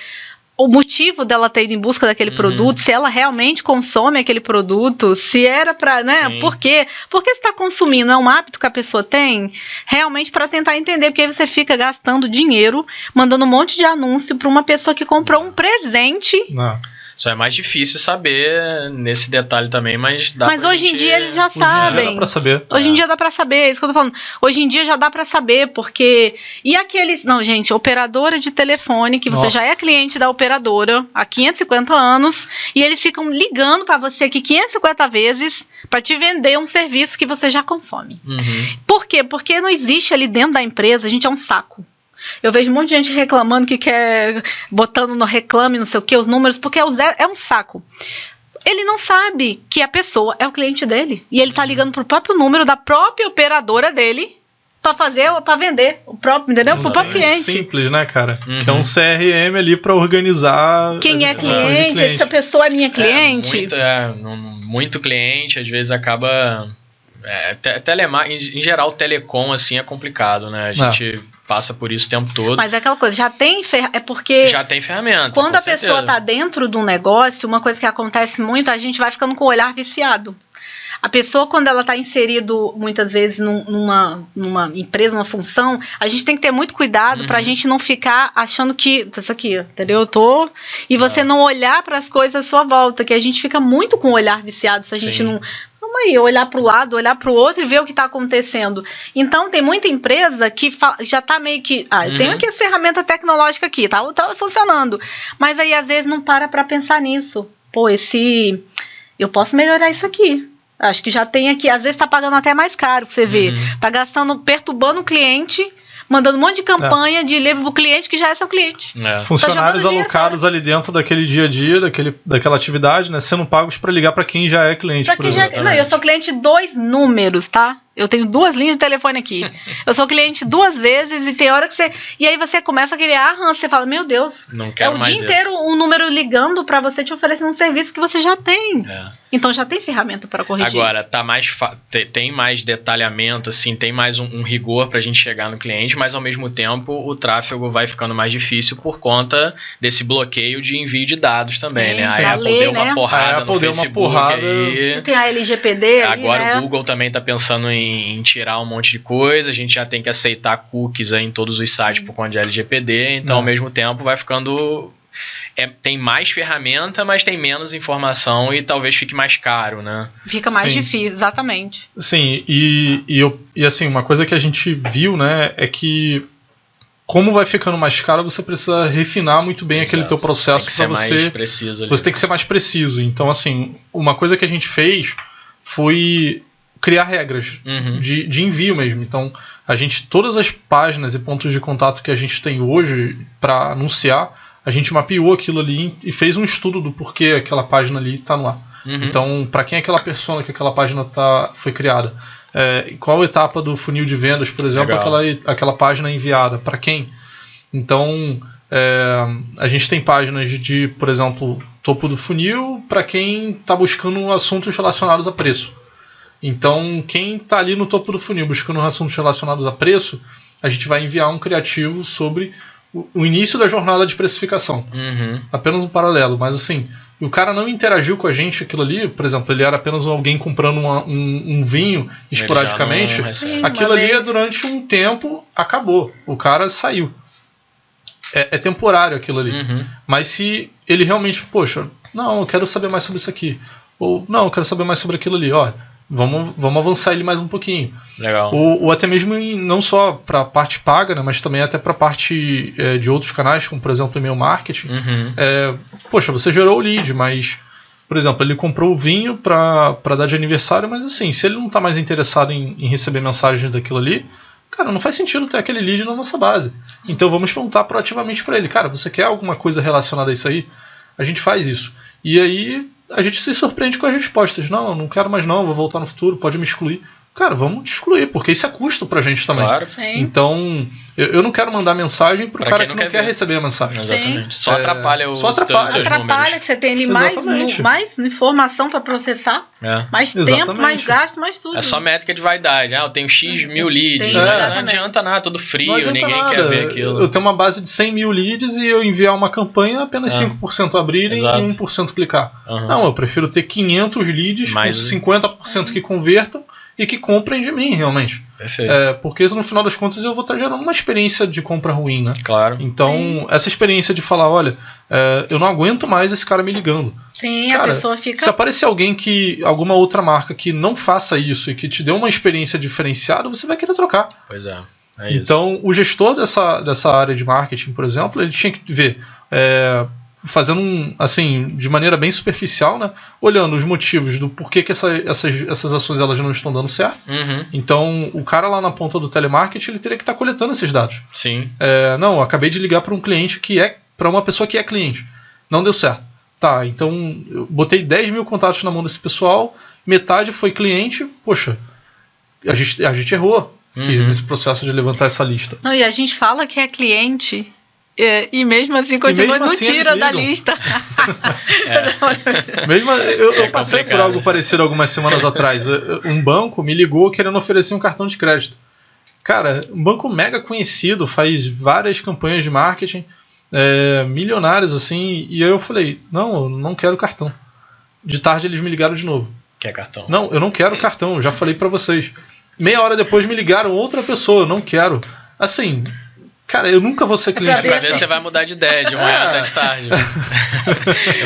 Speaker 2: o motivo dela ter ido em busca daquele produto, se ela realmente consome aquele produto, se era para, né?
Speaker 1: Sim.
Speaker 2: Por quê? Porque você está consumindo, é um hábito que a pessoa tem, realmente para tentar entender, porque aí você fica gastando dinheiro, mandando um monte de anúncio para uma pessoa que comprou um presente.
Speaker 3: Não.
Speaker 1: Só é mais difícil saber nesse detalhe também, mas dá
Speaker 2: Mas
Speaker 1: pra
Speaker 2: hoje em
Speaker 1: gente...
Speaker 2: dia eles já
Speaker 3: Hoje em dia
Speaker 2: sabem.
Speaker 3: dá pra saber.
Speaker 2: Hoje em dia dá pra saber, é isso que eu tô falando. Hoje em dia já dá pra saber, porque... E aqueles... Não, gente, operadora de telefone, que você
Speaker 3: Nossa.
Speaker 2: já é cliente da operadora há 550 anos, e eles ficam ligando pra você aqui 550 vezes pra te vender um serviço que você já consome. Por quê? Porque não existe ali dentro da empresa, a gente é um saco. Eu vejo um monte de gente reclamando que quer, botando no reclame, não sei o que, os números, porque é um saco. Ele não sabe que a pessoa é o cliente dele. E ele tá ligando pro próprio número da própria operadora dele para vender o próprio, entendeu? Pro próprio cliente.
Speaker 3: Simples, né, cara? Que é um CRM ali pra organizar
Speaker 2: quem é cliente, essa pessoa é minha cliente.
Speaker 1: Muito cliente, às vezes acaba... em geral, telecom assim é complicado, né? A gente passa por isso o tempo todo.
Speaker 2: Mas é aquela coisa, é porque...
Speaker 1: Já tem ferramenta,
Speaker 2: quando
Speaker 1: com
Speaker 2: a pessoa tá dentro de um negócio, uma coisa que acontece muito, a gente vai ficando com o olhar viciado. A pessoa, quando ela está inserido, muitas vezes, numa empresa, numa função, a gente tem que ter muito cuidado para a gente não ficar achando que... Isso aqui, entendeu? E você não olhar para as coisas à sua volta, que a gente fica muito com o olhar viciado se a gente não... Vamos aí, olhar para o lado, olhar para o outro e ver o que está acontecendo. Então, tem muita empresa que já está meio que... eu tenho aqui essa ferramenta tecnológica aqui, tá funcionando. Mas aí, às vezes, não para pensar nisso. Pô, eu posso melhorar isso aqui. Acho que já tem aqui, às vezes está pagando até mais caro, você vê. Tá gastando, perturbando o cliente, mandando um monte de campanha de livro pro cliente que já é seu cliente.
Speaker 3: Funcionários alocados ali dentro daquele dia a dia, daquela atividade, né, sendo pagos para ligar para quem já é cliente.
Speaker 2: Não, eu sou cliente de 2 números, tá? Eu tenho 2 linhas de telefone aqui. Eu sou cliente 2 vezes e tem hora que você... E aí você começa a criar ranço. Você fala, meu Deus,
Speaker 1: não quero
Speaker 2: o dia inteiro um número ligando pra você te oferecer um serviço que você já tem. Então já tem ferramenta para corrigir.
Speaker 1: Agora, tem mais detalhamento, assim, tem mais um rigor pra gente chegar no cliente, mas ao mesmo tempo o tráfego vai ficando mais difícil por conta desse bloqueio de envio de dados também, né? A Apple deu uma porrada no Facebook aí.
Speaker 2: Tem a LGPD
Speaker 1: agora
Speaker 2: aí, né?
Speaker 1: O Google também tá pensando em tirar um monte de coisa, a gente já tem que aceitar cookies aí em todos os sites por conta de LGPD, então ao mesmo tempo vai ficando... tem mais ferramenta, mas tem menos informação e talvez fique mais caro, né?
Speaker 2: Fica mais difícil, exatamente.
Speaker 3: Sim, e assim, uma coisa que a gente viu, né, é que como vai ficando mais caro, você precisa refinar muito bem aquele teu processo para você...
Speaker 1: mais preciso ali.
Speaker 3: Você tem que ser mais preciso. Então, assim, uma coisa que a gente fez foi criar regras de envio mesmo. Então, todas as páginas e pontos de contato que a gente tem hoje para anunciar, a gente mapeou aquilo ali e fez um estudo do porquê aquela página ali está no ar. Então, para quem é aquela persona que aquela página foi criada? Qual etapa do funil de vendas, por exemplo, aquela página é enviada? Para quem? Então, a gente tem páginas de, por exemplo, topo do funil para quem está buscando assuntos relacionados a preço. Então, quem está ali no topo do funil buscando assuntos relacionados a preço, a gente vai enviar um criativo sobre o início da jornada de precificação. Apenas um paralelo, mas assim, o cara não interagiu com a gente, aquilo ali, por exemplo, ele era apenas alguém comprando um vinho esporadicamente, aquilo ali durante um tempo acabou, o cara saiu. É temporário aquilo ali. Mas se ele realmente, poxa, não, eu quero saber mais sobre isso aqui, ou não, eu quero saber mais sobre aquilo ali, olha, vamos avançar ele mais um pouquinho.
Speaker 1: Legal.
Speaker 3: Ou até mesmo não só para a parte paga, né, mas também até para a parte de outros canais, como por exemplo o e-mail marketing. Poxa, você gerou o lead, mas, por exemplo, ele comprou o vinho para dar de aniversário, mas assim, se ele não está mais interessado em receber mensagens daquilo ali, cara, não faz sentido ter aquele lead na nossa base. Então vamos perguntar proativamente para ele, cara, você quer alguma coisa relacionada a isso aí? A gente faz isso. E aí a gente se surpreende com as respostas. Não quero mais não, vou voltar no futuro, pode me excluir. cara, vamos excluir, porque isso é custo pra gente também.
Speaker 1: Claro.
Speaker 2: Sim.
Speaker 3: Então, eu não quero mandar mensagem pro
Speaker 1: Pra
Speaker 3: cara
Speaker 1: quem
Speaker 3: que
Speaker 1: não
Speaker 3: não
Speaker 1: quer
Speaker 3: quer
Speaker 1: ver.
Speaker 3: receber a mensagem.
Speaker 1: Exatamente. Só atrapalha os
Speaker 3: Só atrapalha.
Speaker 1: teus
Speaker 2: Atrapalha
Speaker 1: números.
Speaker 2: que você tem ali mais
Speaker 3: Exatamente.
Speaker 2: informação para processar, mais tempo,
Speaker 3: Exatamente.
Speaker 2: mais gasto, mais tudo.
Speaker 1: É só métrica de vaidade. Eu tenho X mil leads.
Speaker 2: Tem,
Speaker 1: Não
Speaker 2: exatamente.
Speaker 1: adianta nada, tudo
Speaker 3: Não
Speaker 1: frio,
Speaker 3: adianta
Speaker 1: ninguém
Speaker 3: nada.
Speaker 1: quer ver aquilo.
Speaker 3: Eu tenho uma base de 100 mil leads e eu enviar uma campanha, apenas 5% abrirem
Speaker 1: Exato.
Speaker 3: e 1% clicar.
Speaker 1: Uhum.
Speaker 3: Não, eu prefiro ter 500 leads
Speaker 1: Mais-
Speaker 3: com 50% que convertam e que comprem de mim, realmente.
Speaker 1: Perfeito.
Speaker 3: Porque no final das contas eu vou estar gerando uma experiência de compra ruim, né?
Speaker 1: Claro.
Speaker 3: Então, essa experiência de falar, olha, eu não aguento mais esse cara me ligando.
Speaker 2: Sim,
Speaker 3: Cara,
Speaker 2: a pessoa fica...
Speaker 3: Se aparecer alguma outra marca que não faça isso e que te dê uma experiência diferenciada, você vai querer trocar.
Speaker 1: Pois é. É isso.
Speaker 3: Então, o gestor dessa área de marketing, por exemplo, ele tinha que ver, fazendo assim, de maneira bem superficial, né? Olhando os motivos do porquê que essas ações elas não estão dando certo.
Speaker 1: Uhum.
Speaker 3: Então, o cara lá na ponta do telemarketing, ele teria que estar coletando esses dados.
Speaker 1: Sim.
Speaker 3: Não, eu acabei de ligar para um cliente para uma pessoa que é cliente. Não deu certo. Tá, então eu botei 10 mil contatos na mão desse pessoal, metade foi cliente, poxa, a gente errou aqui nesse processo de levantar essa lista.
Speaker 2: Não, e a gente fala que é cliente e mesmo assim continua,
Speaker 3: mesmo assim
Speaker 2: não tira
Speaker 3: eles
Speaker 2: da
Speaker 3: ligam.
Speaker 2: lista.
Speaker 3: Mesmo eu passei por
Speaker 1: complicado.
Speaker 3: algo parecido algumas semanas atrás. Um banco me ligou querendo oferecer um cartão de crédito. Cara, um banco mega conhecido, faz várias campanhas de marketing, milionários assim, e aí eu falei, não, eu não quero cartão. De tarde eles me ligaram de novo.
Speaker 1: Quer cartão?
Speaker 3: Não, eu não quero cartão, eu já falei pra vocês. Meia hora depois me ligaram outra pessoa, eu não quero. Assim, cara, eu nunca vou ser cliente.
Speaker 1: Pra ver se você vai mudar de ideia de manhã até de tarde.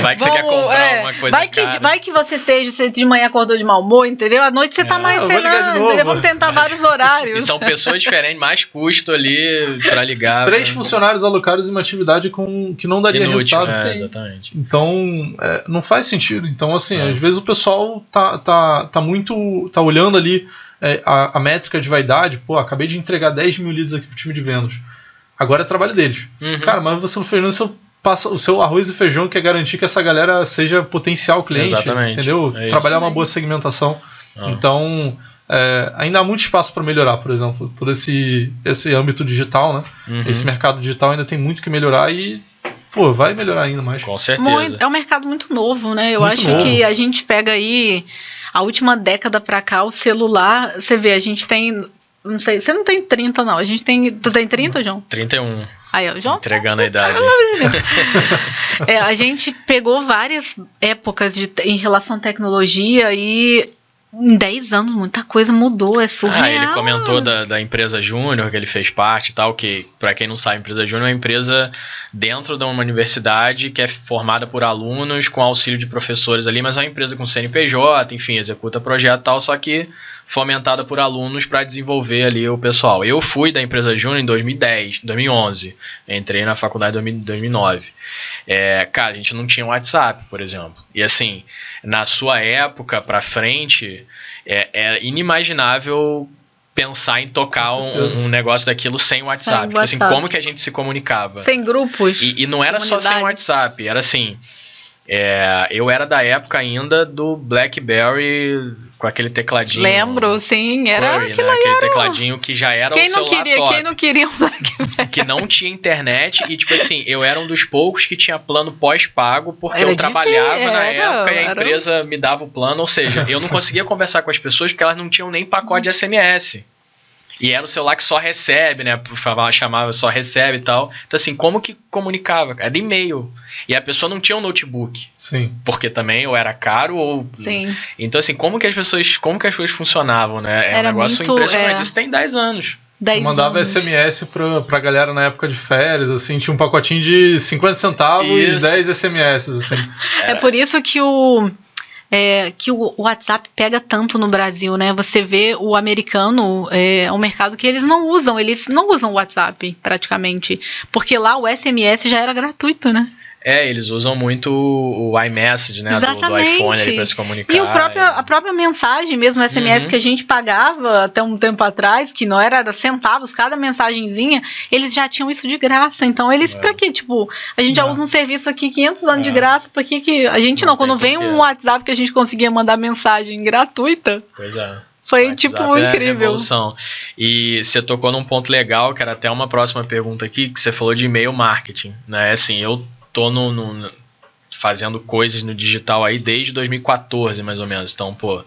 Speaker 1: Vai que você quer comprar alguma coisa cara.
Speaker 2: Vai que você de manhã acordou de mau humor, entendeu? À noite você tá mais
Speaker 3: eu vou ligar de
Speaker 2: cenando,
Speaker 3: novo.
Speaker 2: entendeu? Vamos tentar vários
Speaker 1: E
Speaker 2: horários.
Speaker 1: são pessoas diferentes, mais custo ali pra ligar.
Speaker 3: 3 funcionários alocados em uma atividade que não daria
Speaker 1: Inútil,
Speaker 3: resultado.
Speaker 1: exatamente.
Speaker 3: Então, não faz sentido. Então, assim, às vezes o pessoal tá olhando ali a métrica de vaidade. Pô, acabei de entregar 10 mil leads aqui pro time de vendas. Agora é trabalho deles.
Speaker 1: Uhum.
Speaker 3: Cara, mas você não fez o seu arroz e feijão, que é garantir que essa galera seja potencial cliente.
Speaker 1: Exatamente.
Speaker 3: Entendeu?
Speaker 1: É
Speaker 3: Trabalhar
Speaker 2: isso.
Speaker 3: uma boa segmentação. Então, ainda há muito espaço para melhorar, por exemplo. Todo esse âmbito digital, né?
Speaker 1: Uhum.
Speaker 3: Esse mercado digital ainda tem muito que melhorar e, pô, vai melhorar ainda mais.
Speaker 1: Com certeza.
Speaker 2: É um mercado muito novo, né? Eu
Speaker 3: Muito
Speaker 2: acho
Speaker 3: novo.
Speaker 2: que a gente pega aí a última década pra cá, o celular, você vê, a gente tem, não sei, você não tem 30 não, a gente tem, tu tem 30, João?
Speaker 1: 31.
Speaker 2: Aí, ó, João?
Speaker 1: Entregando a idade.
Speaker 2: A gente pegou várias épocas em relação à tecnologia e em 10 anos muita coisa mudou, é surreal.
Speaker 1: Ele comentou da empresa Júnior, que ele fez parte e tal, que, pra quem não sabe, a empresa Júnior é uma empresa dentro de uma universidade que é formada por alunos com auxílio de professores ali, mas é uma empresa com CNPJ, enfim, executa projeto e tal, só que fomentada por alunos para desenvolver ali o pessoal. Eu fui da empresa Júnior em 2011, entrei na faculdade em 2009. Cara, a gente não tinha WhatsApp, por exemplo. E assim, na sua época pra frente, é inimaginável pensar em tocar um negócio daquilo sem WhatsApp. Tipo assim, como que a gente se comunicava?
Speaker 2: Sem grupos.
Speaker 1: E não era só sem WhatsApp, era assim... eu era da época ainda do BlackBerry com aquele tecladinho.
Speaker 2: Lembro, sim, era
Speaker 1: Query, né? Aquele tecladinho que já era o celular top.
Speaker 2: Quem não queria um BlackBerry?
Speaker 1: Que não tinha internet e, tipo assim, eu era um dos poucos que tinha plano pós-pago porque
Speaker 2: Era
Speaker 1: eu trabalhava
Speaker 2: difícil,
Speaker 1: na época e a
Speaker 2: era.
Speaker 1: empresa me dava o plano, ou seja, eu não conseguia conversar com as pessoas porque elas não tinham nem pacote de SMS. E era o celular que só recebe, né? Chamava só recebe e tal. Então, assim, como que comunicava? Era e-mail. E a pessoa não tinha um notebook.
Speaker 3: Sim.
Speaker 1: Porque também ou era caro ou...
Speaker 2: Sim.
Speaker 1: Então, assim, como que as coisas funcionavam, né? É um
Speaker 2: Era
Speaker 1: negócio
Speaker 2: muito,
Speaker 1: impressionante. Isso tem 10 anos.
Speaker 3: Eu mandava SMS pra galera na época de férias, assim, tinha um pacotinho de 50 centavos e 10 SMS, assim.
Speaker 2: É por isso que o WhatsApp pega tanto no Brasil, né? Você vê o americano, é um mercado que eles não usam o WhatsApp praticamente, porque lá o SMS já era gratuito, né?
Speaker 1: Eles usam muito o iMessage, né? Do iPhone ali pra se comunicar.
Speaker 2: E a própria mensagem, mesmo o SMS que a gente pagava até um tempo atrás, que não era centavos cada mensagenzinha, eles já tinham isso de graça. Então, eles, pra quê? Tipo, a gente já usa um serviço aqui 500 anos de graça, pra que a gente não? Quando vem um WhatsApp que a gente conseguia mandar mensagem gratuita...
Speaker 1: Pois é.
Speaker 2: Foi,
Speaker 1: WhatsApp
Speaker 2: tipo,
Speaker 1: é a
Speaker 2: incrível.
Speaker 1: revolução. E você tocou num ponto legal, que era até uma próxima pergunta aqui, que você falou de e-mail marketing, né? Assim, eu tô fazendo coisas no digital aí desde 2014, mais ou menos. Então, pô,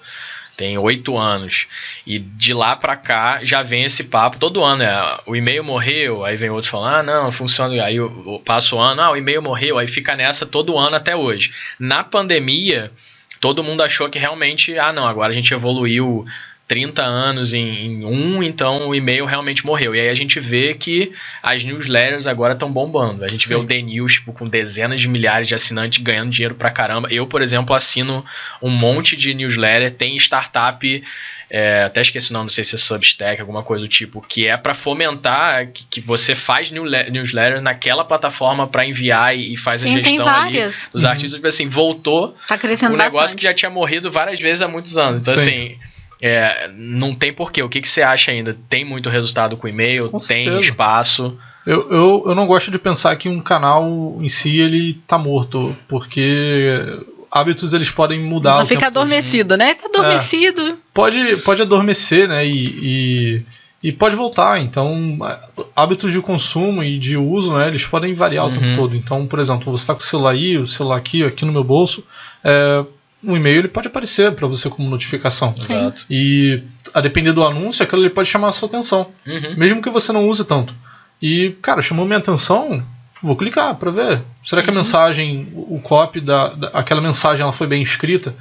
Speaker 1: tem 8 anos. E de lá pra cá já vem esse papo todo ano. O e-mail morreu, aí vem outro falando, não, funciona. Aí eu passo o ano, o e-mail morreu, aí fica nessa todo ano até hoje. Na pandemia, todo mundo achou que realmente, não, agora a gente evoluiu 30 anos então o e-mail realmente morreu. E aí a gente vê que as newsletters agora estão bombando. A gente vê o The News tipo, com dezenas de milhares de assinantes ganhando dinheiro pra caramba. Eu, por exemplo, assino um monte de newsletter. Tem startup, até esqueci o nome, não sei se é Substack, alguma coisa do tipo, que é para fomentar que você faz newsletter naquela plataforma para enviar e faz a gestão
Speaker 2: tem várias.
Speaker 1: Ali. Os artistas, assim, voltou
Speaker 2: tá crescendo
Speaker 1: um negócio
Speaker 2: bastante.
Speaker 1: que já tinha morrido várias vezes há muitos anos. Então, assim... não tem porquê. O que você acha ainda? Tem muito resultado com e-mail?
Speaker 3: Com
Speaker 1: tem
Speaker 3: certeza.
Speaker 1: Espaço?
Speaker 3: Eu não gosto de pensar que um canal em si ele tá morto, porque hábitos eles podem mudar.
Speaker 2: Não fica adormecido, né? Tá adormecido.
Speaker 3: Pode adormecer, né? E pode voltar. Então, hábitos de consumo e de uso, né? Eles podem variar o tempo todo. Então, por exemplo, você tá com o celular aí, o celular aqui no meu bolso. Um e-mail ele pode aparecer para você como notificação.
Speaker 1: Exato.
Speaker 3: E a depender do anúncio, aquilo ele pode chamar a sua atenção. Mesmo que você não use tanto. E, cara, chamou minha atenção, vou clicar para ver. Será que a mensagem, o copy aquela mensagem ela foi bem escrita?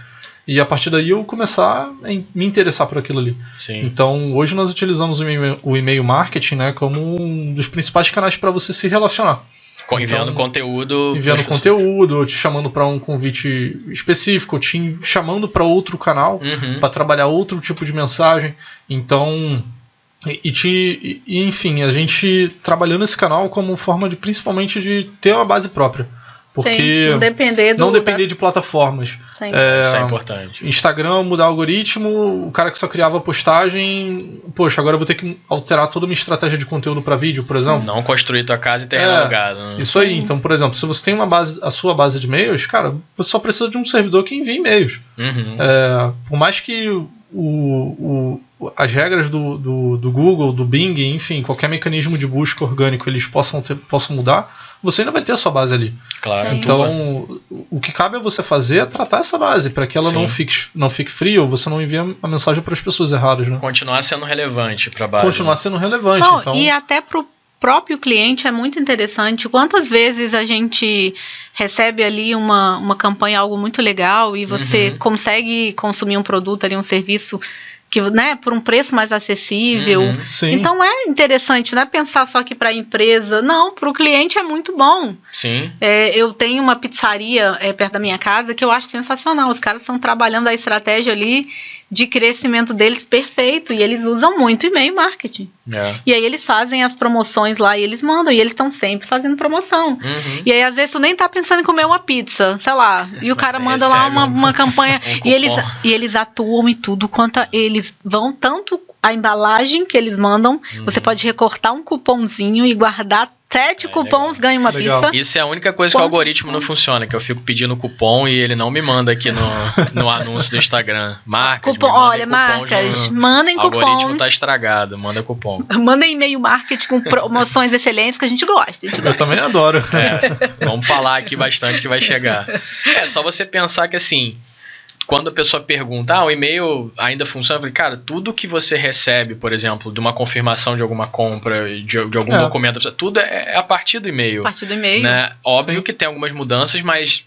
Speaker 3: E a partir daí eu começar a me interessar por aquilo ali.
Speaker 1: Sim.
Speaker 3: Então, hoje nós utilizamos o e-mail marketing, né, como um dos principais canais para você se relacionar.
Speaker 1: Enviando conteúdo.
Speaker 3: Enviando conteúdo, ou te chamando para um convite específico, ou te chamando para outro canal, para trabalhar outro tipo de mensagem. Então, enfim, a gente trabalhando esse canal como forma de, principalmente, de ter uma base própria. Porque
Speaker 2: não
Speaker 3: depender de plataformas.
Speaker 1: Isso é importante.
Speaker 3: Instagram, mudar o algoritmo, o cara que só criava postagem, poxa, agora eu vou ter que alterar toda a minha estratégia de conteúdo para vídeo, por exemplo.
Speaker 1: Não construir tua casa e terreno alugado. Né?
Speaker 3: Isso aí. Então, por exemplo, se você tem a sua base de e-mails, cara, você só precisa de um servidor que envie e-mails. Por mais que as regras do Google, do Bing, enfim, qualquer mecanismo de busca orgânico eles possam mudar, você ainda vai ter a sua base ali.
Speaker 1: Claro.
Speaker 3: Então, o que cabe a você fazer é tratar essa base, para que ela não fique fria, ou você não envie a mensagem para as pessoas erradas. Né?
Speaker 1: Continuar sendo relevante para a base.
Speaker 3: Continuar sendo relevante. Então...
Speaker 2: E até para o próprio cliente é muito interessante. Quantas vezes a gente recebe ali uma campanha, algo muito legal, e você consegue consumir um produto ali, um serviço que, né, por um preço mais acessível. Então é interessante, não é pensar só que para a empresa, não, para o cliente é muito bom.
Speaker 1: Sim.
Speaker 2: Eu tenho uma pizzaria perto da minha casa que eu acho sensacional. Os caras estão trabalhando a estratégia ali de crescimento deles perfeito, e eles usam muito e-mail marketing. E aí eles fazem as promoções lá e eles mandam, e eles estão sempre fazendo promoção. E aí às vezes tu nem tá pensando em comer uma pizza, sei lá, e o cara manda lá uma campanha e eles atuam em tudo quanto eles vão, tanto a embalagem que eles mandam, você pode recortar um cupomzinho e guardar 7 cupons, ganha uma pizza.
Speaker 1: Isso é a única coisa que o algoritmo não funciona, que eu fico pedindo cupom e ele não me manda aqui no anúncio do Instagram. Marcas,
Speaker 2: mandem cupons.
Speaker 1: O algoritmo tá estragado, manda cupom.
Speaker 2: Mandem e-mail marketing com promoções excelentes que a gente gosta.
Speaker 3: Eu também adoro.
Speaker 1: Vamos falar aqui bastante que vai chegar. Só você pensar que assim... Quando a pessoa pergunta, o e-mail ainda funciona? Eu falei, cara, tudo que você recebe, por exemplo, de uma confirmação de alguma compra, de algum documento, tudo é a partir do e-mail.
Speaker 2: A partir do e-mail.
Speaker 1: Né? Óbvio que tem algumas mudanças, mas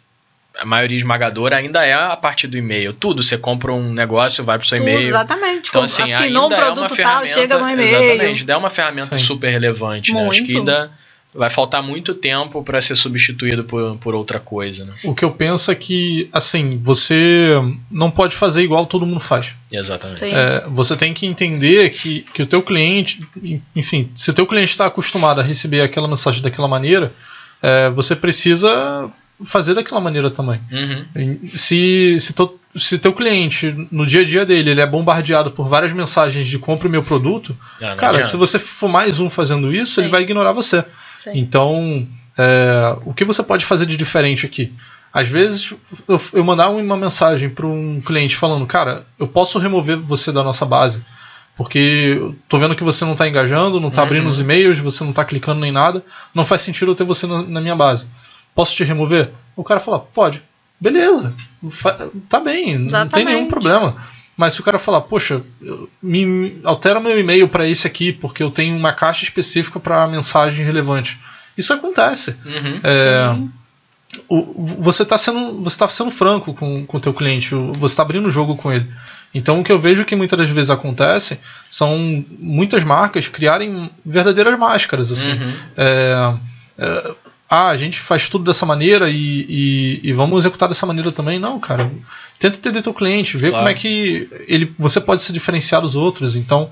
Speaker 1: a maioria esmagadora ainda é a partir do e-mail. Tudo, você compra um negócio, vai pro seu e-mail.
Speaker 2: Exatamente.
Speaker 1: Então, assim,
Speaker 2: assinou um produto tal, chega no e-mail.
Speaker 1: Exatamente, ainda é uma ferramenta super relevante. Né? Acho que ainda... vai faltar muito tempo para ser substituído por outra coisa. Né?
Speaker 3: O que eu penso é que, assim, você não pode fazer igual todo mundo faz.
Speaker 1: Exatamente.
Speaker 3: Você tem que entender que o teu cliente, enfim, se o teu cliente está acostumado a receber aquela mensagem daquela maneira, você precisa fazer daquela maneira também. Se teu cliente, no dia a dia dele, ele é bombardeado por várias mensagens de compra o meu produto, cara, se você for mais um fazendo isso, ele vai ignorar você. Então, o que você pode fazer de diferente aqui? Às vezes eu mandar uma mensagem para um cliente falando, cara, eu posso remover você da nossa base, porque eu tô vendo que você não está engajando, não está abrindo os e-mails, você não está clicando nem nada, não faz sentido eu ter você na minha base. Posso te remover? O cara fala, pode. Beleza, tá bem,
Speaker 2: Exatamente.
Speaker 3: não tem nenhum problema. Mas se o cara falar, poxa, altera meu e-mail para esse aqui, porque eu tenho uma caixa específica para mensagem relevante. Isso acontece. Você está sendo franco com o teu cliente, você está abrindo o jogo com ele. Então o que eu vejo que muitas das vezes acontece são muitas marcas criarem verdadeiras máscaras. Assim. A gente faz tudo dessa maneira e vamos executar dessa maneira também. Não, cara. Tenta entender teu cliente, ver como é que você pode se diferenciar dos outros. Então,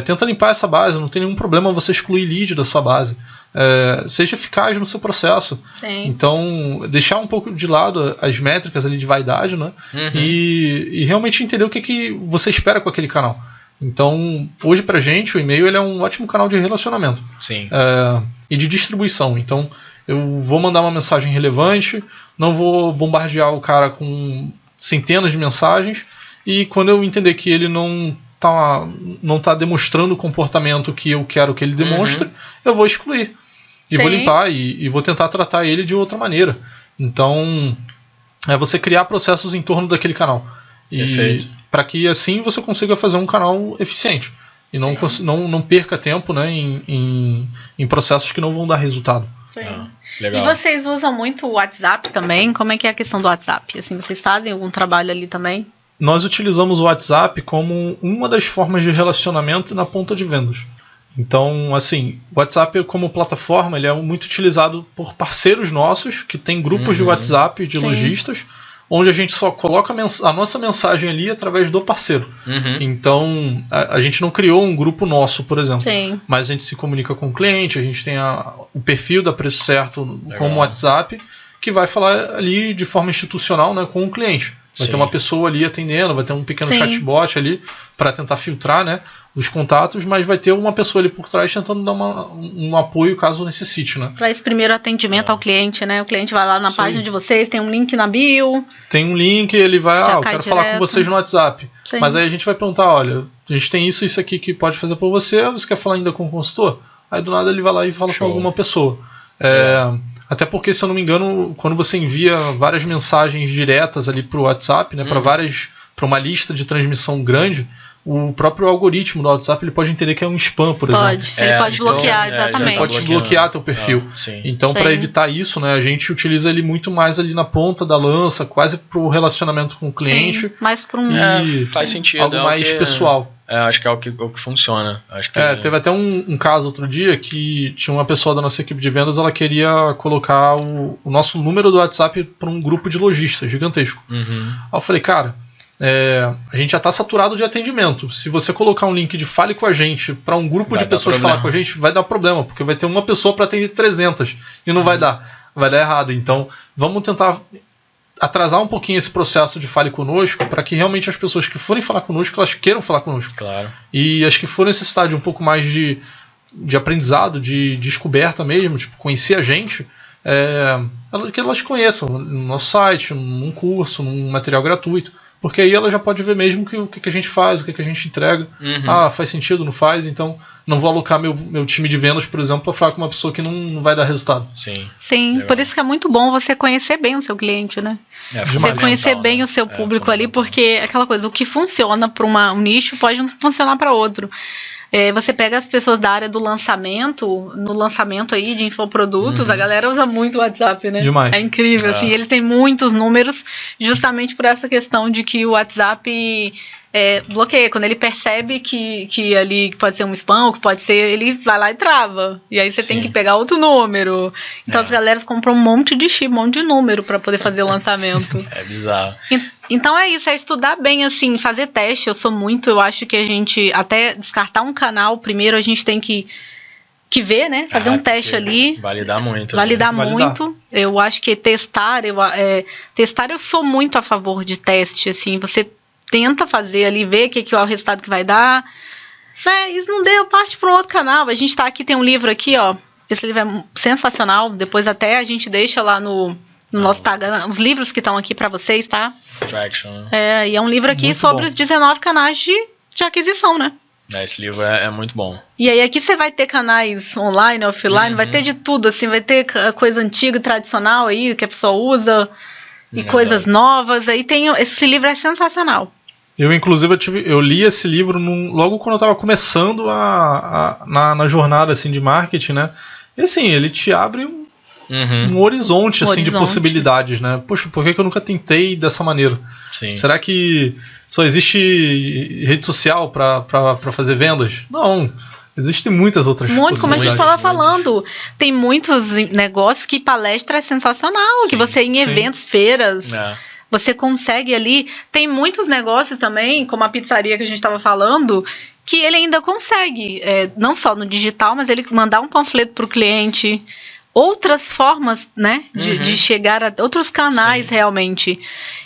Speaker 3: tenta limpar essa base. Não tem nenhum problema você excluir lead da sua base. Seja eficaz no seu processo.
Speaker 2: Sim.
Speaker 3: Então, deixar um pouco de lado as métricas ali de vaidade, né? E realmente entender o que você espera com aquele canal. Então, hoje pra gente, o e-mail ele é um ótimo canal de relacionamento.
Speaker 1: Sim.
Speaker 3: E de distribuição. Então, eu vou mandar uma mensagem relevante, não vou bombardear o cara com centenas de mensagens, e quando eu entender que ele não tá demonstrando o comportamento que eu quero que ele demonstre, eu vou excluir. E vou limpar e vou tentar tratar ele de outra maneira. Então, é você criar processos em torno daquele canal.
Speaker 1: Perfeito.
Speaker 3: Para que assim você consiga fazer um canal eficiente. E não perca tempo, né, em processos que não vão dar resultado.
Speaker 1: Legal.
Speaker 2: E vocês usam muito o WhatsApp também? Como é que é a questão do WhatsApp? Assim, vocês fazem algum trabalho ali também?
Speaker 3: Nós utilizamos o WhatsApp como uma das formas de relacionamento na ponta de vendas. Então, assim, o WhatsApp como plataforma ele é muito utilizado por parceiros nossos que têm grupos de WhatsApp de lojistas, onde a gente só coloca a nossa mensagem ali através do parceiro. Então, a gente não criou um grupo nosso, por exemplo. Mas a gente se comunica com o cliente, a gente tem o perfil da Preço Certo como WhatsApp, que vai falar ali de forma institucional, né, com o cliente. Vai ter uma pessoa ali atendendo, vai ter um pequeno chatbot ali para tentar filtrar, né, os contatos, mas vai ter uma pessoa ali por trás tentando dar um apoio caso necessite, né?
Speaker 2: Para esse primeiro atendimento ao cliente, né? O cliente vai lá na página de vocês, tem um link na bio.
Speaker 3: Tem um link, ele vai, eu quero falar com vocês no WhatsApp. Mas aí a gente vai perguntar, olha, a gente tem isso aqui que pode fazer por você quer falar ainda com o consultor? Aí do nada ele vai lá e fala com alguma pessoa. Até porque, se eu não me engano, quando você envia várias mensagens diretas ali para o WhatsApp, né, para uma lista de transmissão grande, o próprio algoritmo do WhatsApp ele pode entender que é um spam, por exemplo.
Speaker 2: Ele pode bloquear, exatamente.
Speaker 3: Ele pode bloquear teu perfil. Então, para evitar isso, né, a gente utiliza ele muito mais ali na ponta da lança, quase para o relacionamento com o cliente.
Speaker 2: Mais para
Speaker 1: faz sentido.
Speaker 3: Algo mais pessoal.
Speaker 1: Acho que é o que funciona. Acho que
Speaker 3: teve até um caso outro dia que tinha uma pessoa da nossa equipe de vendas, ela queria colocar o nosso número do WhatsApp para um grupo de lojistas gigantesco. Aí eu falei, cara, a gente já está saturado de atendimento. Se você colocar um link de fale com a gente para um grupo de pessoas falar com a gente, vai dar problema, porque vai ter uma pessoa para atender 300 e não vai dar errado. Então, vamos tentar atrasar um pouquinho esse processo de fale conosco para que realmente as pessoas que forem falar conosco, elas queiram falar conosco.
Speaker 1: Claro.
Speaker 3: E as que for necessidade de um pouco mais de aprendizado, de descoberta mesmo, tipo, conhecer a gente, que elas conheçam no nosso site, num curso, num material gratuito. Porque aí ela já pode ver mesmo o que a gente faz, o que a gente entrega. Faz sentido, não faz, então não vou alocar meu time de vendas, por exemplo, para falar com uma pessoa que não vai dar resultado.
Speaker 2: Sim, por isso que é muito bom você conhecer bem o seu cliente, né? Você conhecer bem o seu público ali, porque aquela coisa, o que funciona para um nicho pode não funcionar para outro. Você pega as pessoas da área do lançamento, no lançamento aí de infoprodutos, a galera usa muito o WhatsApp, né?
Speaker 3: Demais.
Speaker 2: É incrível, assim, eles têm muitos números justamente por essa questão de que o WhatsApp bloqueia. Quando ele percebe que ali pode ser um spam, ou que pode ser, ele vai lá e trava. E aí você tem que pegar outro número. Então as galeras compram um monte de chip, um monte de número para poder fazer o lançamento.
Speaker 1: É bizarro.
Speaker 2: Então é isso, é estudar bem, assim, fazer teste. Eu acho que a gente, até descartar um canal, primeiro a gente tem que ver, né? Fazer um teste ali.
Speaker 1: Validar muito.
Speaker 2: Validar muito. Eu acho que testar, eu sou muito a favor de teste, assim, você tenta fazer ali, ver o que é o resultado que vai dar. Isso não deu, parte para um outro canal. A gente tá aqui, tem um livro aqui, ó. Esse livro é sensacional. Depois até a gente deixa lá no no nosso Instagram, os livros que estão aqui para vocês, tá?
Speaker 1: Traction, né?
Speaker 2: E é um livro aqui
Speaker 3: Muito
Speaker 2: sobre
Speaker 3: bom.
Speaker 2: os 19 canais de aquisição, né?
Speaker 1: Esse livro é muito bom.
Speaker 2: E aí aqui você vai ter canais online, offline, vai ter de tudo, assim, vai ter coisa antiga, tradicional aí, que a pessoa usa, e
Speaker 1: Exato.
Speaker 2: coisas novas. Aí esse livro é sensacional.
Speaker 3: Eu, inclusive, eu li esse livro logo quando eu estava começando na jornada assim, de marketing, né? E assim, ele te abre um horizonte, assim, de possibilidades, né? Poxa, por que eu nunca tentei dessa maneira?
Speaker 1: Sim.
Speaker 3: Será que só existe rede social para fazer vendas? Não. Existem muitas outras
Speaker 2: Muito, como a gente
Speaker 3: possibilidades.
Speaker 2: estava falando, tem muitos negócios que palestra é sensacional, que você em eventos, feiras, você consegue ali. Tem muitos negócios também, como a pizzaria que a gente estava falando, que ele ainda consegue, não só no digital, mas ele mandar um panfleto para o cliente, outras formas, né, de chegar a outros canais realmente.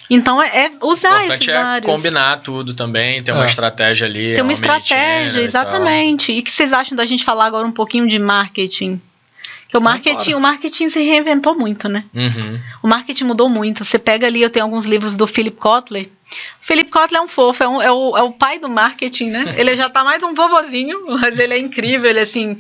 Speaker 2: Então usar esses vários.
Speaker 1: Combinar tudo também, ter uma estratégia ali.
Speaker 2: Tem uma estratégia, exatamente. E o que vocês acham da gente falar agora um pouquinho de marketing? Porque o marketing se reinventou muito, né? O marketing mudou muito. Você pega ali, eu tenho alguns livros do Philip Kotler. O Philip Kotler é um fofo, é o pai do marketing, né? Ele já tá mais um vovozinho, mas ele é incrível, ele assim...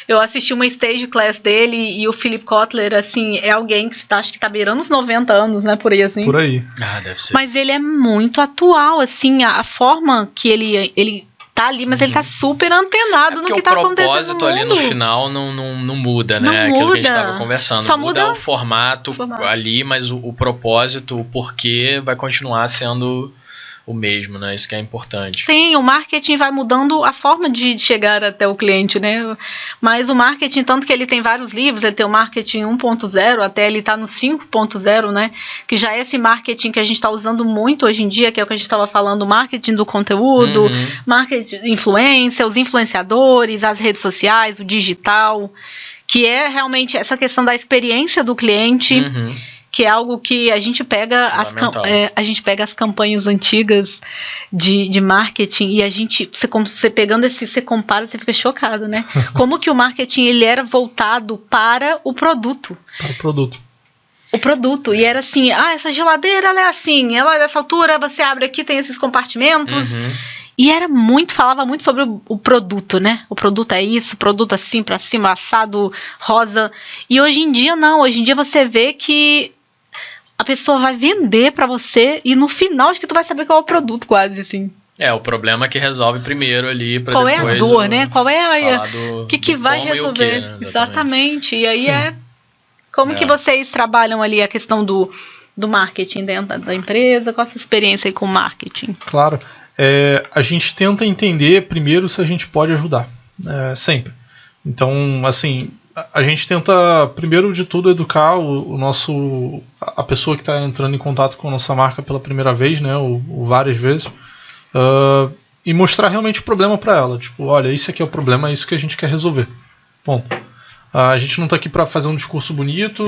Speaker 2: Eu assisti uma stage class dele e o Philip Kotler, assim, é alguém que acho que tá beirando os 90 anos, né? Por aí, assim.
Speaker 3: Por aí.
Speaker 1: Deve ser.
Speaker 2: Mas ele é muito atual, assim, a forma que ele tá ali, mas ele tá super antenado no que tá acontecendo no mundo.
Speaker 1: O propósito ali no final não muda, né?
Speaker 2: Não
Speaker 1: Aquilo
Speaker 2: muda.
Speaker 1: que a gente tava conversando.
Speaker 2: Só
Speaker 1: muda o formato ali, mas o propósito, o porquê vai continuar sendo o mesmo, né? Isso que é importante.
Speaker 2: Sim, o marketing vai mudando a forma de chegar até o cliente, né? Mas o marketing, tanto que ele tem vários livros, ele tem o marketing 1.0, até ele tá no 5.0, né? Que já é esse marketing que a gente está usando muito hoje em dia, que é o que a gente estava falando, o marketing do conteúdo, marketing influência, os influenciadores, as redes sociais, o digital, que é realmente essa questão da experiência do cliente. Que é algo que a gente pega as campanhas antigas de marketing e você pegando você compara, você fica chocado, né? Como que o marketing ele era voltado para o produto.
Speaker 3: Para o produto.
Speaker 2: O produto. E era assim, essa geladeira ela é assim, ela é dessa altura, você abre aqui, tem esses compartimentos. E falava muito sobre o produto, né? O produto é isso, o produto assim, pra cima, assado, rosa. E hoje em dia não, hoje em dia você vê que a pessoa vai vender pra você e no final acho que tu vai saber qual é o produto quase, assim.
Speaker 1: O problema é que resolve primeiro ali pra
Speaker 2: qual
Speaker 1: depois...
Speaker 2: Qual é a dor, né? Qual é o que vai resolver?
Speaker 1: E o quê, né?
Speaker 2: Exatamente. E aí como que vocês trabalham ali a questão do marketing dentro da empresa? Qual a sua experiência aí com marketing?
Speaker 3: Claro. A gente tenta entender primeiro se a gente pode ajudar. Sempre. Então, assim... A gente tenta, primeiro de tudo, educar a pessoa que está entrando em contato com a nossa marca pela primeira vez, né, ou várias vezes, e mostrar realmente o problema para ela. Tipo, olha, isso aqui é o problema, é isso que a gente quer resolver. Bom, a gente não está aqui para fazer um discurso bonito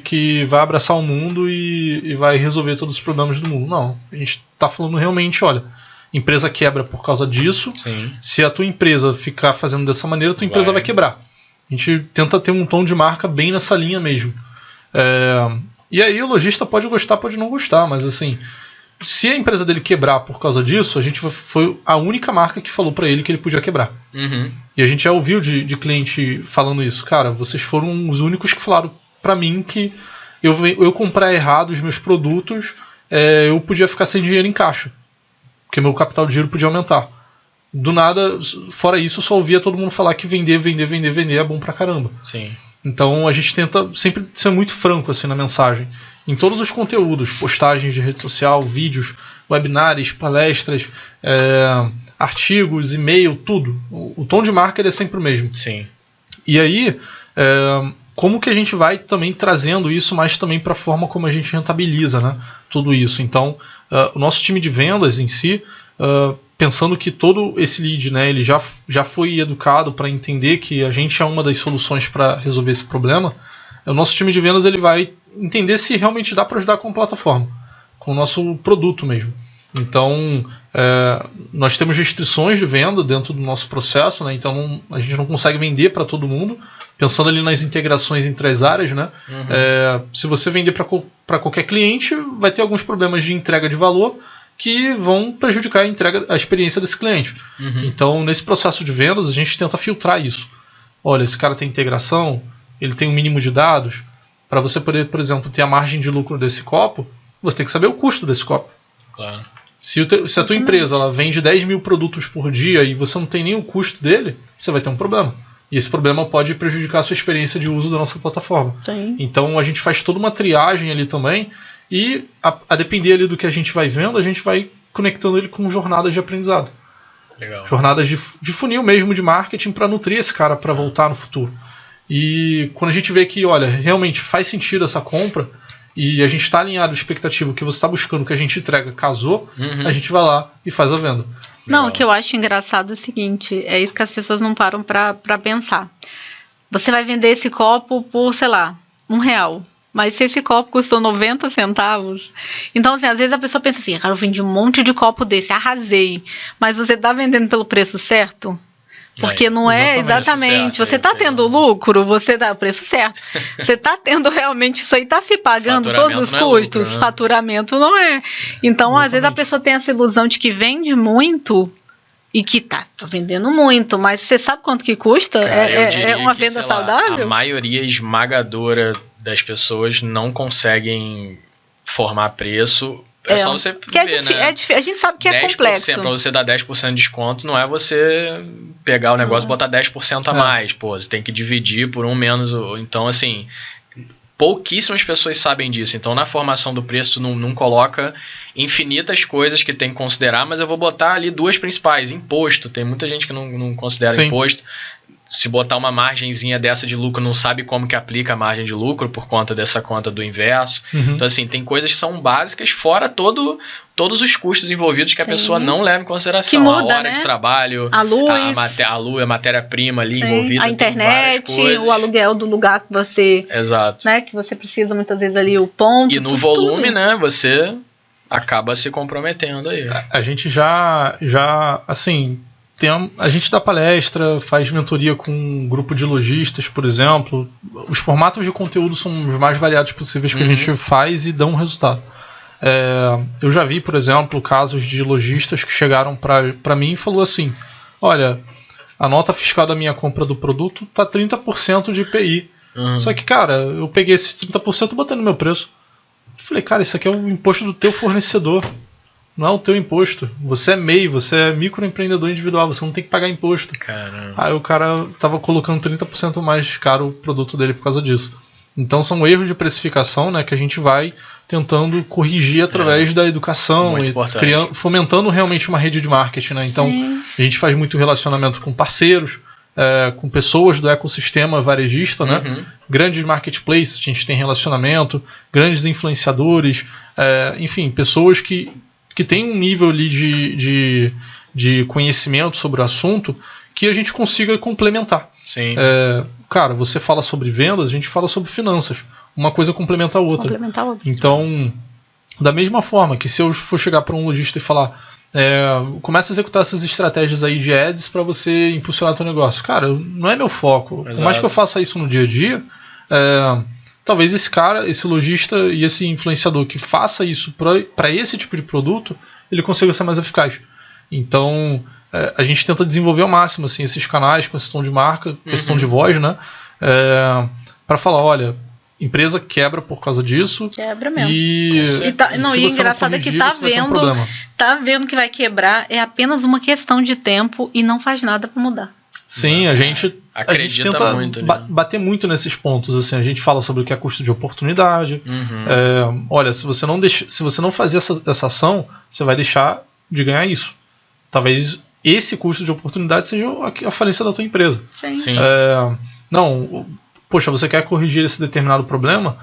Speaker 3: que vai abraçar o mundo e vai resolver todos os problemas do mundo. Não, a gente está falando realmente, olha, empresa quebra por causa disso.
Speaker 1: Sim.
Speaker 3: Se a tua empresa ficar fazendo dessa maneira, a tua empresa vai quebrar. A gente tenta ter um tom de marca bem nessa linha mesmo. E aí o lojista pode gostar, pode não gostar, mas assim, se a empresa dele quebrar por causa disso, a gente foi a única marca que falou pra ele que ele podia quebrar. E a gente já ouviu de cliente falando isso. Cara, vocês foram os únicos que falaram pra mim que eu comprar errado os meus produtos, eu podia ficar sem dinheiro em caixa, porque meu capital de giro podia aumentar. Do nada, fora isso, eu só ouvia todo mundo falar que vender é bom pra caramba.
Speaker 1: Sim.
Speaker 3: Então a gente tenta sempre ser muito franco assim na mensagem. Em todos os conteúdos, postagens de rede social, vídeos, webinars, palestras, artigos, e-mail, tudo. O tom de marca ele é sempre o mesmo.
Speaker 1: Sim.
Speaker 3: E aí, como que a gente vai também trazendo isso, mas também para a forma como a gente rentabiliza, né, tudo isso. Então, o nosso time de vendas em si... pensando que todo esse lead, né, ele já foi educado para entender que a gente é uma das soluções para resolver esse problema, o nosso time de vendas ele vai entender se realmente dá para ajudar com a plataforma, com o nosso produto mesmo. Então, nós temos restrições de venda dentro do nosso processo, né? Então a gente não consegue vender para todo mundo. Pensando ali nas integrações entre as áreas, né? Se você vender para qualquer cliente, vai ter alguns problemas de entrega de valor que vão prejudicar a experiência desse cliente. Então, nesse processo de vendas, a gente tenta filtrar isso. Olha, esse cara tem integração, ele tem um mínimo de dados. Para você poder, por exemplo, ter a margem de lucro desse copo, você tem que saber o custo desse copo.
Speaker 1: Claro.
Speaker 3: Se a tua empresa ela vende 10 mil produtos por dia e você não tem nem o custo dele, você vai ter um problema. E esse problema pode prejudicar a sua experiência de uso da nossa plataforma.
Speaker 2: Sim.
Speaker 3: Então a gente faz toda uma triagem ali também e a depender ali do que a gente vai vendo, a gente vai conectando ele com jornadas de aprendizado.
Speaker 1: Legal.
Speaker 3: Jornadas de funil mesmo de marketing para nutrir esse cara para voltar no futuro. E quando a gente vê que, olha, realmente faz sentido essa compra e a gente está alinhado à expectativa que você está buscando, que a gente entrega, casou, a gente vai lá e faz a venda.
Speaker 2: Não, o que eu acho engraçado é o seguinte, é isso que as pessoas não param pra pensar. Você vai vender esse copo por, sei lá, R$1, mas se esse copo custou 90 centavos, então assim, às vezes a pessoa pensa assim, cara, eu vendi um monte de copo desse, arrasei, mas você tá vendendo pelo preço certo? Porque não é exatamente, você está tendo lucro, você dá o preço certo, você está tendo realmente isso aí, está se pagando todos os custos, lucro, né? Faturamento não é. Então, às vezes a pessoa tem essa ilusão de que vende muito e que tô vendendo muito, mas você sabe quanto que custa?
Speaker 1: Cara,
Speaker 2: é uma venda saudável?
Speaker 1: A maioria esmagadora das pessoas não conseguem formar preço. É só você ver, né?
Speaker 2: A gente sabe que é complexo.
Speaker 1: Para você dar 10% de desconto, não é você pegar o negócio e botar 10% a mais. Pô, você tem que dividir por um menos. Então, assim, pouquíssimas pessoas sabem disso. Então, na formação do preço, não coloca infinitas coisas que tem que considerar, mas eu vou botar ali duas principais. Imposto. Tem muita gente que não considera imposto. Se botar uma margenzinha dessa de lucro, não sabe como que aplica a margem de lucro por conta dessa conta do inverso. Então, assim, tem coisas que são básicas, fora todos os custos envolvidos que a pessoa não leva em consideração.
Speaker 2: Que muda,
Speaker 1: a hora de trabalho,
Speaker 2: a luz,
Speaker 1: a matéria-prima ali envolvida.
Speaker 2: A internet, o aluguel do lugar que você...
Speaker 1: Exato.
Speaker 2: Né, que você precisa muitas vezes ali, o ponto.
Speaker 1: E no volume, tudo. Né, você acaba se comprometendo aí.
Speaker 3: A gente já assim... A gente dá palestra, faz mentoria com um grupo de lojistas, por exemplo. Os formatos de conteúdo são os mais variados possíveis que a gente faz e dão um resultado. Eu já vi, por exemplo, casos de lojistas que chegaram para mim e falou assim, olha, a nota fiscal da minha compra do produto está 30% de IPI. Só que, cara, eu peguei esses 30% e botei no meu preço. Eu falei, cara, isso aqui é o imposto do teu fornecedor. Não é o teu imposto. Você é MEI, você é microempreendedor individual, você não tem que pagar imposto.
Speaker 1: Caramba.
Speaker 3: Aí o cara tava colocando 30% mais caro o produto dele por causa disso. Então são erros de precificação, né, que a gente vai tentando corrigir através da educação e fomentando realmente uma rede de marketing, né? Então a gente faz muito relacionamento com parceiros, com pessoas do ecossistema varejista, né? Grandes marketplaces, a gente tem relacionamento, grandes influenciadores, enfim, pessoas que tem um nível ali de conhecimento sobre o assunto que a gente consiga complementar.
Speaker 1: Sim.
Speaker 3: Cara, você fala sobre vendas, a gente fala sobre finanças. Uma coisa complementa a outra. Então, da mesma forma que se eu for chegar para um lojista e falar começa a executar essas estratégias aí de ads para você impulsionar o teu negócio. Cara, não é meu foco. Exato. Por mais que eu faça isso no dia a dia, talvez esse cara, esse lojista e esse influenciador que faça isso para esse tipo de produto, ele consiga ser mais eficaz. Então, a gente tenta desenvolver ao máximo assim, esses canais com esse tom de marca, com esse tom de voz, né? Para falar, olha, empresa quebra por causa disso.
Speaker 2: Quebra mesmo.
Speaker 3: E
Speaker 2: o engraçado é que tá vendo que vai quebrar, é apenas uma questão de tempo e não faz nada para mudar.
Speaker 3: Sim, a gente tenta
Speaker 1: muito,
Speaker 3: bater muito nesses pontos. Assim, a gente fala sobre o que é custo de oportunidade. Olha, se você não fazer essa ação, você vai deixar de ganhar isso. Talvez esse custo de oportunidade seja a falência da tua empresa.
Speaker 2: Sim.
Speaker 3: Poxa, você quer corrigir esse determinado problema?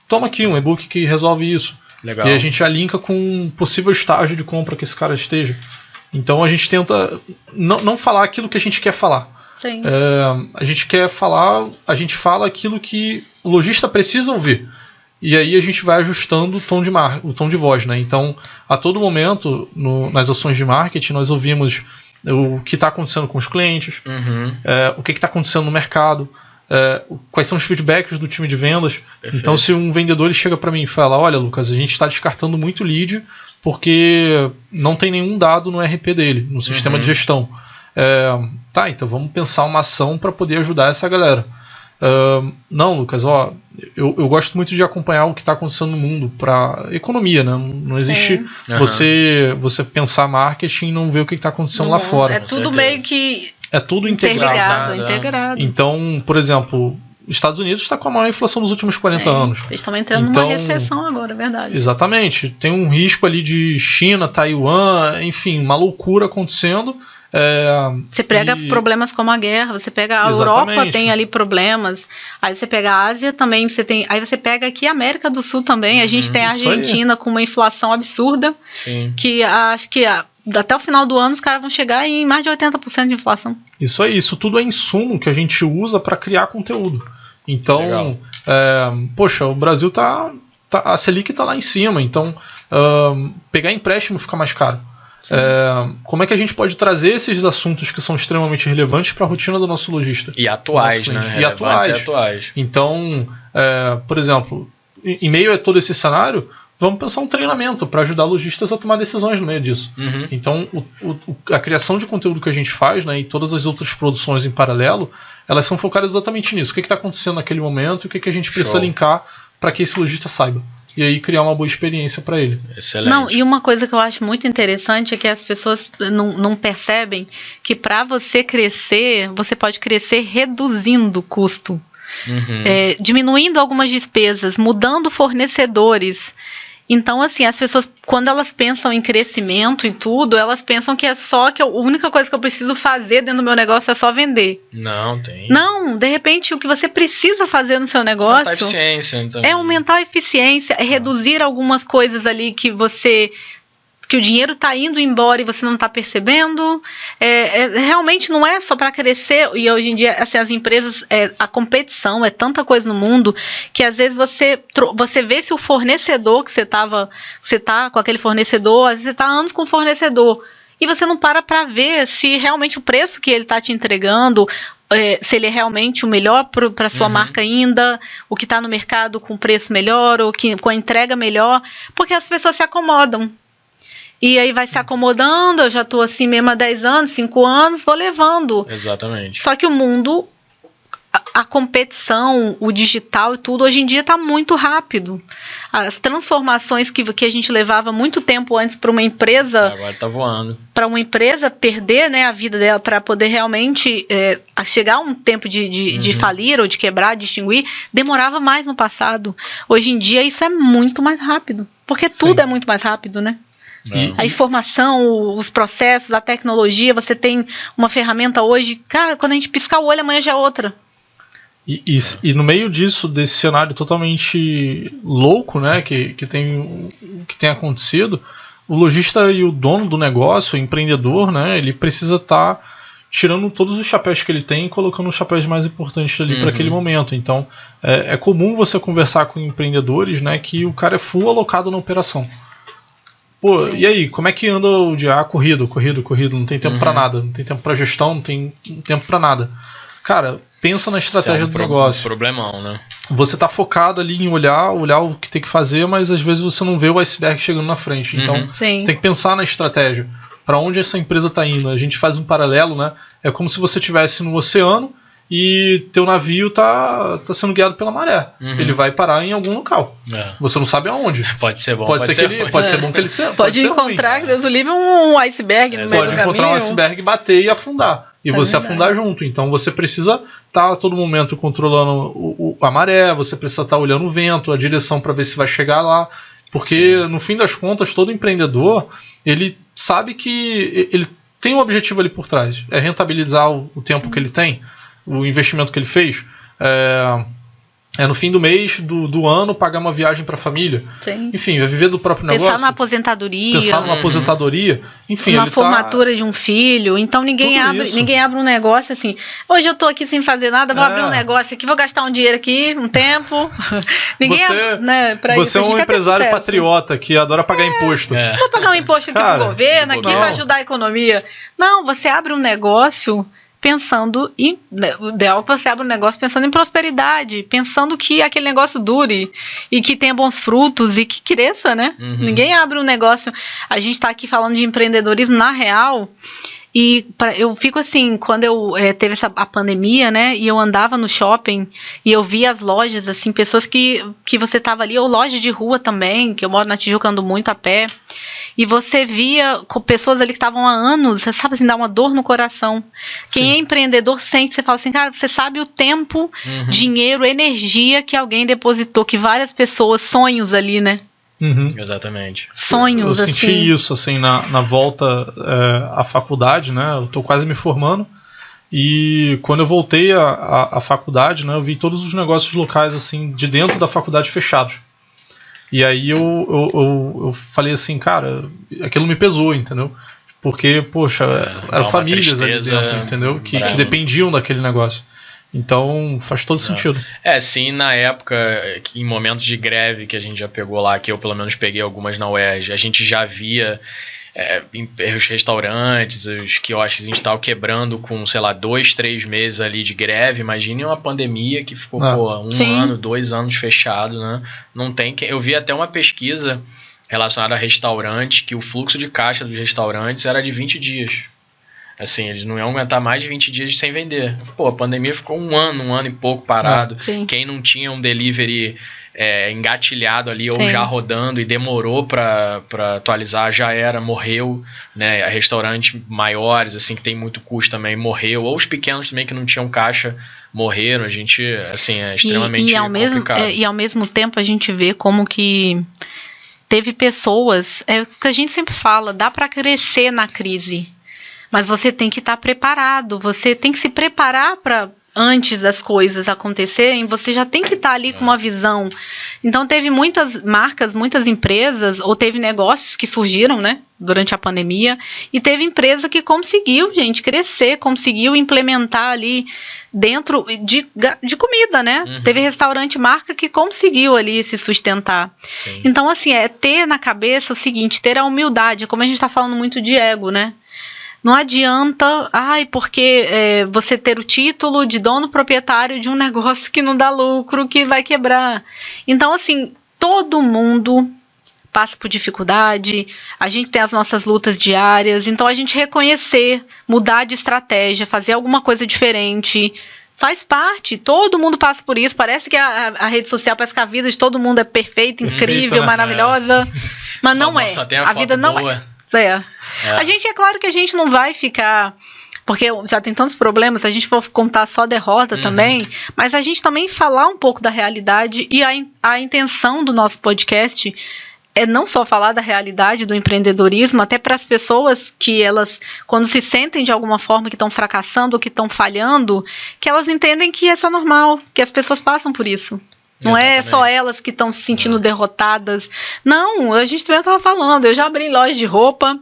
Speaker 3: Toma aqui um e-book que resolve isso.
Speaker 1: Legal.
Speaker 3: E a gente já linka com um possível estágio de compra que esse cara esteja. Então a gente tenta não falar aquilo que a gente quer falar.
Speaker 2: Sim.
Speaker 3: A gente fala aquilo que o lojista precisa ouvir. e aí a gente vai ajustando o tom de voz, né? Então, a todo momento, nas ações de marketing, nós ouvimos o que está acontecendo com os clientes, o que está acontecendo no mercado, quais são os feedbacks do time de vendas. Perfeito. Então, se um vendedor ele chega para mim e fala, olha, Lucas, a gente está descartando muito lead porque não tem nenhum dado no RP dele, no sistema de gestão. Tá, então vamos pensar uma ação para poder ajudar essa galera. Não, Lucas, eu gosto muito de acompanhar o que está acontecendo no mundo para economia, né? Não existe você pensar marketing e não ver o que está acontecendo lá fora.
Speaker 2: É tudo meio que
Speaker 3: tudo integrado. Então, por exemplo, os Estados Unidos está com a maior inflação dos últimos 40 anos.
Speaker 2: Eles estão entrando numa recessão agora, é verdade.
Speaker 3: Exatamente. Tem um risco ali de China, Taiwan, enfim, uma loucura acontecendo.
Speaker 2: Você pega problemas como a guerra, você pega a Europa, tem ali problemas, aí você pega a Ásia também, aí você pega aqui a América do Sul também, a gente tem a Argentina com uma inflação absurda, que acho que até o final do ano os caras vão chegar em mais de 80% de inflação. Isso aí, isso tudo é insumo que a gente usa para criar conteúdo. Então, poxa, o Brasil a Selic está lá em cima, então pegar empréstimo fica mais caro. Como é que a gente pode trazer esses assuntos que são extremamente relevantes para a rotina do nosso lojista?
Speaker 1: E atuais, né?
Speaker 3: E atuais. Então, por exemplo, em meio a todo esse cenário, vamos pensar um treinamento para ajudar lojistas a tomar decisões no meio disso. Então, a criação de conteúdo que a gente faz, né, e todas as outras produções em paralelo, elas são focadas exatamente nisso. O que está acontecendo naquele momento e o que a gente precisa linkar para que esse lojista saiba. E aí criar uma boa experiência para ele.
Speaker 1: Excelente.
Speaker 2: Não, e uma coisa que eu acho muito interessante é que as pessoas não percebem que para você crescer, você pode crescer reduzindo o custo. Diminuindo algumas despesas, mudando fornecedores. Então, assim, as pessoas, quando elas pensam em crescimento e tudo, elas pensam que é só que a única coisa que eu preciso fazer dentro do meu negócio é só vender.
Speaker 1: Não, tem.
Speaker 2: Não, de repente, o que você precisa fazer no seu negócio
Speaker 1: aumentar a eficiência, então.
Speaker 2: É aumentar a eficiência, é reduzir algumas coisas ali que o dinheiro está indo embora e você não está percebendo. Realmente não é só para crescer. E hoje em dia, assim, as empresas, a competição, é tanta coisa no mundo que às vezes você vê se o fornecedor que você está com aquele fornecedor, às vezes você está há anos com o fornecedor e você não para ver se realmente o preço que ele está te entregando, se ele é realmente o melhor para a sua marca ainda, o que está no mercado com preço melhor ou com a entrega melhor, porque as pessoas se acomodam. E aí vai se acomodando, eu já estou assim mesmo há 10 anos, 5 anos, vou levando.
Speaker 1: Exatamente.
Speaker 2: Só que o mundo, a competição, o digital e tudo, hoje em dia está muito rápido. As transformações que a gente levava muito tempo antes para uma empresa...
Speaker 1: Agora está voando.
Speaker 2: Para uma empresa perder, né, a vida dela, para poder realmente chegar a um tempo de falir ou de quebrar, de extinguir, demorava mais no passado. Hoje em dia isso é muito mais rápido, porque tudo é muito mais rápido, né? A informação, os processos, a tecnologia, você tem uma ferramenta hoje, cara, quando a gente piscar o olho, amanhã já é outra.
Speaker 3: E no meio disso, desse cenário totalmente louco, né, que tem acontecido, o lojista e o dono do negócio, o empreendedor, né, ele precisa estar tirando todos os chapéus que ele tem e colocando os chapéus mais importantes ali para aquele momento. Então, é comum você conversar com empreendedores, né, que o cara é full alocado na operação. Pô, e aí, como é que anda o dia? Corrido, não tem tempo pra nada, não tem tempo pra gestão, não tem tempo pra nada. Cara, pensa na estratégia do negócio.
Speaker 1: Problemão, né?
Speaker 3: Você tá focado ali em olhar o que tem que fazer, mas às vezes você não vê o iceberg chegando na frente. Então, você tem que pensar na estratégia. Pra onde essa empresa tá indo? A gente faz um paralelo, né? É como se você estivesse no oceano e teu navio tá sendo guiado pela maré. Ele vai parar em algum local. Você não sabe aonde.
Speaker 1: Pode ser bom,
Speaker 3: pode ser bom que ele seja.
Speaker 2: Pode encontrar, Deus o livre, um iceberg no meio do caminho.
Speaker 3: Pode encontrar um iceberg, bater e afundar. E você afundar junto. Então você precisa estar a todo momento controlando a maré, você precisa estar olhando o vento, a direção para ver se vai chegar lá. Porque no fim das contas, todo empreendedor, ele sabe que ele tem um objetivo ali por trás. É rentabilizar o tempo que ele tem, o investimento que ele fez. no fim do mês, do ano, pagar uma viagem para a família.
Speaker 2: Sim.
Speaker 3: Enfim, vai viver do próprio negócio.
Speaker 2: Pensar na aposentadoria.
Speaker 3: Pensar numa aposentadoria. Enfim,
Speaker 2: na
Speaker 3: ele
Speaker 2: formatura de um filho. Então ninguém abre um negócio assim. Hoje eu tô aqui sem fazer nada, vou abrir um negócio aqui, vou gastar um dinheiro aqui, um tempo. Ninguém
Speaker 3: você é um empresário patriota que adora pagar imposto.
Speaker 2: Vou pagar um imposto aqui pro governo, aqui vai ajudar a economia. Não, você abre um negócio pensando em... O ideal é que você abra um negócio pensando em prosperidade, pensando que aquele negócio dure e que tenha bons frutos e que cresça, né? Ninguém abre um negócio... A gente está aqui falando de empreendedorismo na real e eu fico assim, quando teve a pandemia, né? E eu andava no shopping e eu via as lojas, assim, pessoas que você tava ali, ou loja de rua também, que eu moro na Tijuca, ando muito a pé. E você via pessoas ali que estavam há anos, você sabe, assim, dá uma dor no coração. Sim. Quem é empreendedor sente, você fala assim, cara, você sabe o tempo, dinheiro, energia que alguém depositou, que várias pessoas, sonhos ali, né?
Speaker 1: Exatamente.
Speaker 2: Sonhos,
Speaker 3: eu senti isso, assim, na volta à faculdade, né? Eu tô quase me formando. E quando eu voltei à faculdade, né, eu vi todos os negócios locais, assim, de dentro da faculdade fechados. E aí eu falei assim, cara, aquilo me pesou, entendeu? Porque, poxa, eram famílias ali dentro, entendeu? Que dependiam daquele negócio. Então faz todo sentido.
Speaker 1: Sim, na época, em momentos de greve que a gente já pegou lá, que eu pelo menos peguei algumas na UERJ, a gente já via os restaurantes, os quiosques e tal quebrando com, sei lá, 2, 3 meses ali de greve. Imagine uma pandemia que ficou, um ano, 2 anos fechado, né? Não tem que... Eu vi até uma pesquisa relacionada a restaurante, que o fluxo de caixa dos restaurantes era de 20 dias. Assim, eles não iam aguentar mais de 20 dias sem vender. A pandemia ficou um ano e pouco parado. Quem não tinha um delivery engatilhado ali ou já rodando e demorou para atualizar, já morreu, né? Restaurantes maiores, assim, que tem muito custo também, morreu. Ou os pequenos também que não tinham caixa, morreram. A gente, assim, é extremamente complicado.
Speaker 2: E ao mesmo tempo a gente vê como que teve pessoas, o que a gente sempre fala, dá para crescer na crise. Mas você tem que estar preparado, você tem que se preparar para antes das coisas acontecerem, você já tem que estar ali com uma visão. Então teve muitas marcas, muitas empresas, ou teve negócios que surgiram, né, durante a pandemia, e teve empresa que conseguiu, gente, crescer, conseguiu implementar ali dentro de comida, né? Teve restaurante marca que conseguiu ali se sustentar. Sim. Então, assim, ter na cabeça o seguinte, ter a humildade, como a gente está falando muito de ego, né? Não adianta, porque você ter o título de dono proprietário de um negócio que não dá lucro, que vai quebrar. Então, assim, todo mundo passa por dificuldade, a gente tem as nossas lutas diárias, então a gente reconhecer, mudar de estratégia, fazer alguma coisa diferente, faz parte, todo mundo passa por isso, parece que a rede social, parece que a vida de todo mundo é perfeita, incrível, maravilhosa, mas não é, a vida não é. A gente, claro que a gente não vai ficar, porque já tem tantos problemas, se a gente for contar só derrota também, mas a gente também falar um pouco da realidade, e a intenção do nosso podcast é não só falar da realidade do empreendedorismo, até para as pessoas que elas, quando se sentem de alguma forma que estão fracassando ou que estão falhando, que elas entendem que é só normal, que as pessoas passam por isso. Não é só elas que estão se sentindo derrotadas. Não, a gente também estava falando. Eu já abri loja de roupa,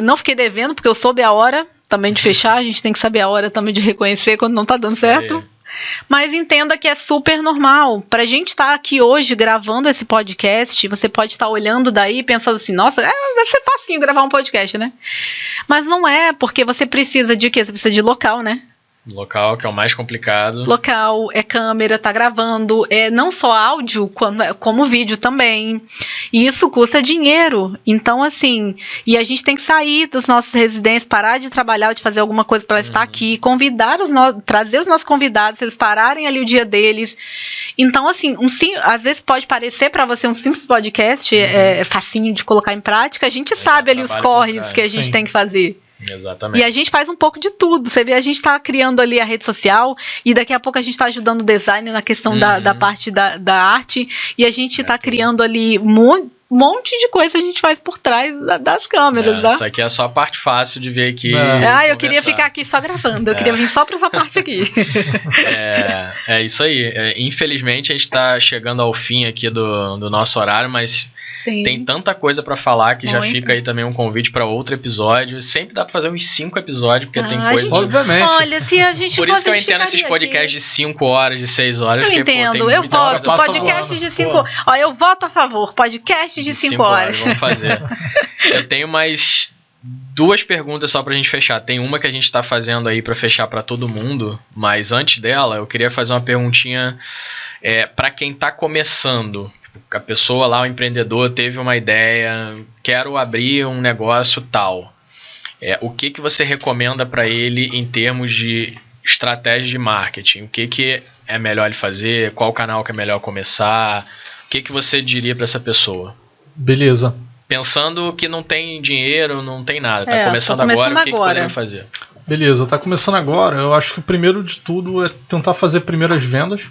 Speaker 2: não fiquei devendo, porque eu soube a hora também de fechar. A gente tem que saber a hora também de reconhecer quando não está dando certo. Mas entenda que é super normal. Para a gente estar aqui hoje gravando esse podcast, você pode estar olhando daí e pensando assim, nossa, deve ser facinho gravar um podcast, né? Mas não é, porque você precisa de quê? Você precisa de local, né?
Speaker 1: Local, que é o mais complicado.
Speaker 2: Local, câmera, tá gravando, não só áudio, como vídeo também. E isso custa dinheiro. Então, assim, e a gente tem que sair das nossas residências, parar de trabalhar ou de fazer alguma coisa para estar aqui, trazer os nossos convidados, eles pararem ali o dia deles. Então, assim, às vezes pode parecer para você um simples podcast, é facinho de colocar em prática, a gente sabe ali os corres que a gente tem que fazer.
Speaker 1: Exatamente.
Speaker 2: E a gente faz um pouco de tudo. Você vê, a gente está criando ali a rede social e daqui a pouco a gente está ajudando o design na questão da parte da arte, e a gente está criando ali monte de coisa a gente faz por trás das câmeras, tá?
Speaker 1: Isso aqui é só a parte fácil de ver aqui.
Speaker 2: Eu queria ficar aqui só gravando. Eu queria vir só pra essa parte aqui.
Speaker 1: É isso aí. Infelizmente, a gente tá chegando ao fim aqui do nosso horário, mas
Speaker 2: Sim.
Speaker 1: tem tanta coisa pra falar que já fica aí também um convite pra outro episódio. Sempre dá pra fazer uns 5 episódios, porque tem coisa...
Speaker 3: Obviamente.
Speaker 2: Olha, se a gente
Speaker 1: Por isso que eu entendo esses podcasts de 5 horas, de 6 horas.
Speaker 2: Eu entendo, eu voto. Podcast de 5 horas. Ó, eu voto a favor. Podcast de 5 horas.
Speaker 1: Vamos fazer. Eu tenho mais 2 perguntas só pra gente fechar. Tem uma que a gente tá fazendo aí pra fechar pra todo mundo, mas antes dela, eu queria fazer uma perguntinha pra quem tá começando. A pessoa lá, o empreendedor, teve uma ideia, quero abrir um negócio tal. O que você recomenda para ele em termos de estratégia de marketing? O que é melhor ele fazer? Qual canal que é melhor começar? O que você diria para essa pessoa?
Speaker 3: Beleza.
Speaker 1: Pensando que não tem dinheiro, não tem nada. Tá começando agora, o que poderia fazer?
Speaker 3: Beleza, tá começando agora. Eu acho que o primeiro de tudo é tentar fazer primeiras vendas.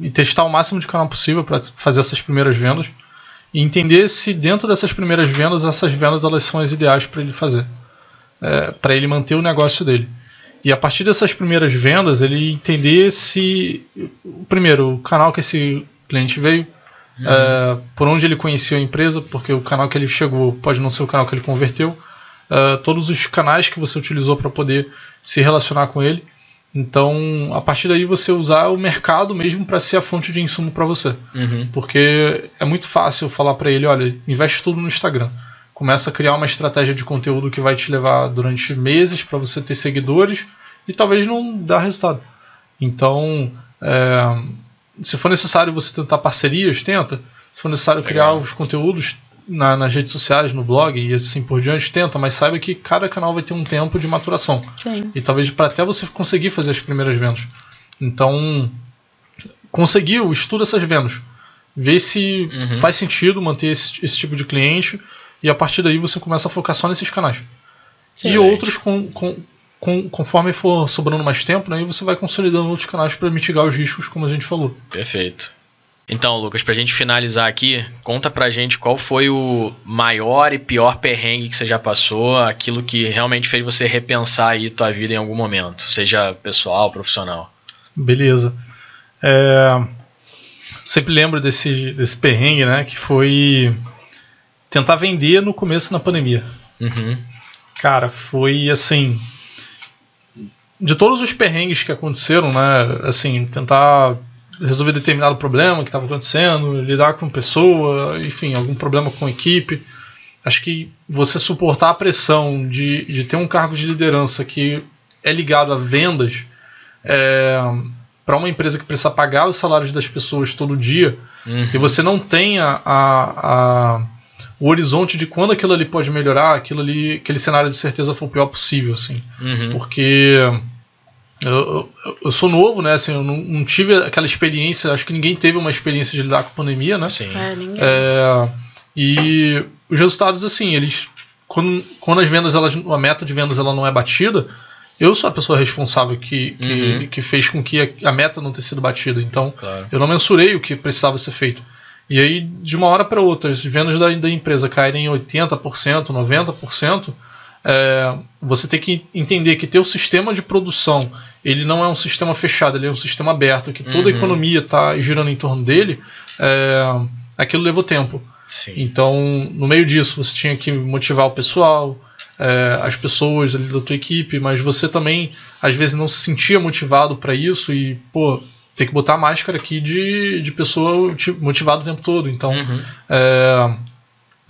Speaker 3: E testar o máximo de canal possível para fazer essas primeiras vendas e entender se dentro dessas primeiras vendas, essas vendas elas são as ideais para ele fazer, para ele manter o negócio dele. E a partir dessas primeiras vendas, ele entender se, primeiro, o canal que esse cliente veio, por onde ele conheceu a empresa, porque o canal que ele chegou pode não ser o canal que ele converteu, todos os canais que você utilizou para poder se relacionar com ele. Então, a partir daí você usar o mercado mesmo para ser a fonte de insumo para você. Porque é muito fácil falar para ele, olha, investe tudo no Instagram. Começa a criar uma estratégia de conteúdo que vai te levar durante meses para você ter seguidores e talvez não dar resultado. Então, se for necessário você tentar parcerias, tenta. Se for necessário criar os conteúdos nas redes sociais, no blog e assim por diante, tenta, mas saiba que cada canal vai ter um tempo de maturação.
Speaker 2: Sim.
Speaker 3: E talvez para até você conseguir fazer as primeiras vendas. Então, conseguiu, estuda essas vendas. Vê se faz sentido manter esse tipo de cliente e a partir daí você começa a focar só nesses canais. Excelente. E outros, conforme for sobrando mais tempo, né, você vai consolidando outros canais para mitigar os riscos, como a gente falou.
Speaker 1: Perfeito. Então, Lucas, pra gente finalizar aqui, conta pra gente qual foi o maior e pior perrengue que você já passou, aquilo que realmente fez você repensar aí tua vida em algum momento, seja pessoal, profissional.
Speaker 3: Beleza. Sempre lembro desse perrengue, né, que foi tentar vender no começo na pandemia. Cara, foi assim, de todos os perrengues que aconteceram, né, assim, tentar resolver determinado problema que estava acontecendo, lidar com pessoa, enfim, algum problema com a equipe. Acho que você suportar a pressão de ter um cargo de liderança que é ligado a vendas para uma empresa que precisa pagar os salários das pessoas todo dia e você não tem o horizonte de quando aquilo ali pode melhorar, aquele cenário de certeza for o pior possível, assim. Porque eu sou novo, né? Assim, eu não tive aquela experiência, acho que ninguém teve uma experiência de lidar com a pandemia, né?
Speaker 1: Sim.
Speaker 2: Ninguém.
Speaker 3: E os resultados, assim, quando as vendas, a meta de vendas ela não é batida, eu sou a pessoa responsável que fez com que a meta não tenha sido batida. Então, eu não mensurei o que precisava ser feito. E aí, de uma hora para outra, as vendas da empresa caírem em 80%, 90%, você tem que entender que teu sistema de produção ele não é um sistema fechado, ele é um sistema aberto, que toda a economia está girando em torno dele. Aquilo levou tempo.
Speaker 1: Sim.
Speaker 3: Então, no meio disso, você tinha que motivar o pessoal, as pessoas ali da tua equipe, mas você também, às vezes, não se sentia motivado para isso e, tem que botar a máscara aqui de pessoa motivada o tempo todo. Então,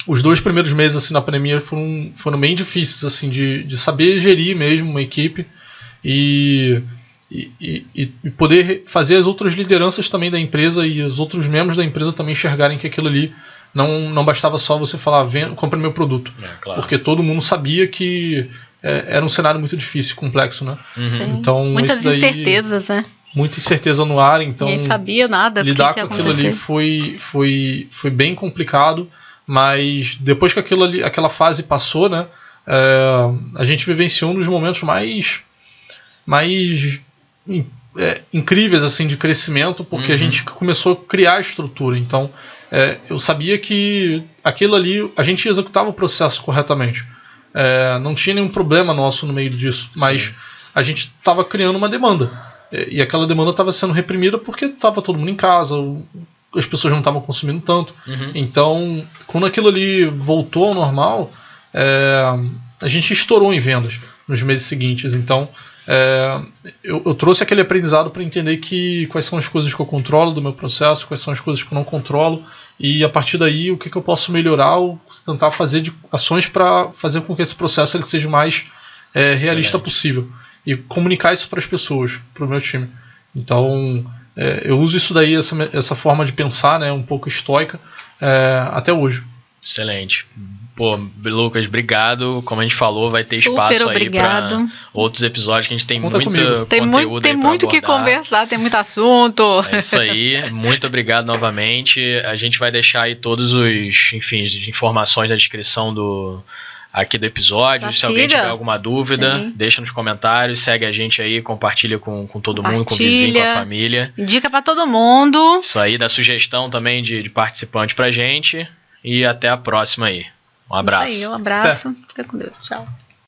Speaker 3: os 2 primeiros meses assim, na pandemia foram bem difíceis assim, de saber gerir mesmo uma equipe e poder fazer as outras lideranças também da empresa e os outros membros da empresa também enxergarem que aquilo ali não bastava só você falar, compre meu produto.
Speaker 1: Claro.
Speaker 3: Porque todo mundo sabia que era um cenário muito difícil, complexo, né? Então,
Speaker 2: muitas incertezas, né?
Speaker 3: Muita incerteza no ar, então
Speaker 2: ninguém sabia nada.
Speaker 3: Lidar com aquilo ali foi bem complicado, mas depois que aquela fase passou, né, a gente vivenciou um dos momentos mais incríveis assim de crescimento, porque a gente começou a criar a estrutura. Então, eu sabia que aquilo ali, a gente executava o processo corretamente. Não tinha nenhum problema nosso no meio disso, mas a gente estava criando uma demanda. E aquela demanda estava sendo reprimida porque estava todo mundo em casa, as pessoas não estavam consumindo tanto. Então, quando aquilo ali voltou ao normal, a gente estourou em vendas nos meses seguintes. Então, eu trouxe aquele aprendizado para entender quais são as coisas que eu controlo do meu processo, quais são as coisas que eu não controlo, e a partir daí o que eu posso melhorar ou tentar fazer de ações para fazer com que esse processo ele seja o mais realista possível. E comunicar isso para as pessoas, para o meu time. Então, eu uso isso daí, essa forma de pensar, né, um pouco estoica, até hoje.
Speaker 1: Excelente. Pô, Lucas, obrigado. Como a gente falou, vai ter espaço aí para outros episódios que a gente tem muito conteúdo.
Speaker 2: Tem muito o que conversar, tem muito assunto.
Speaker 1: É isso aí. Muito obrigado novamente. A gente vai deixar aí todos as informações na descrição aqui do episódio. Se alguém tiver alguma dúvida, deixa nos comentários, segue a gente aí, compartilha com todo mundo, com o vizinho, com a família.
Speaker 2: Indica pra todo mundo.
Speaker 1: Isso aí, dá sugestão também de participante pra gente. E até a próxima aí. Um abraço.
Speaker 2: Isso aí, um abraço. Fica com Deus. Tchau.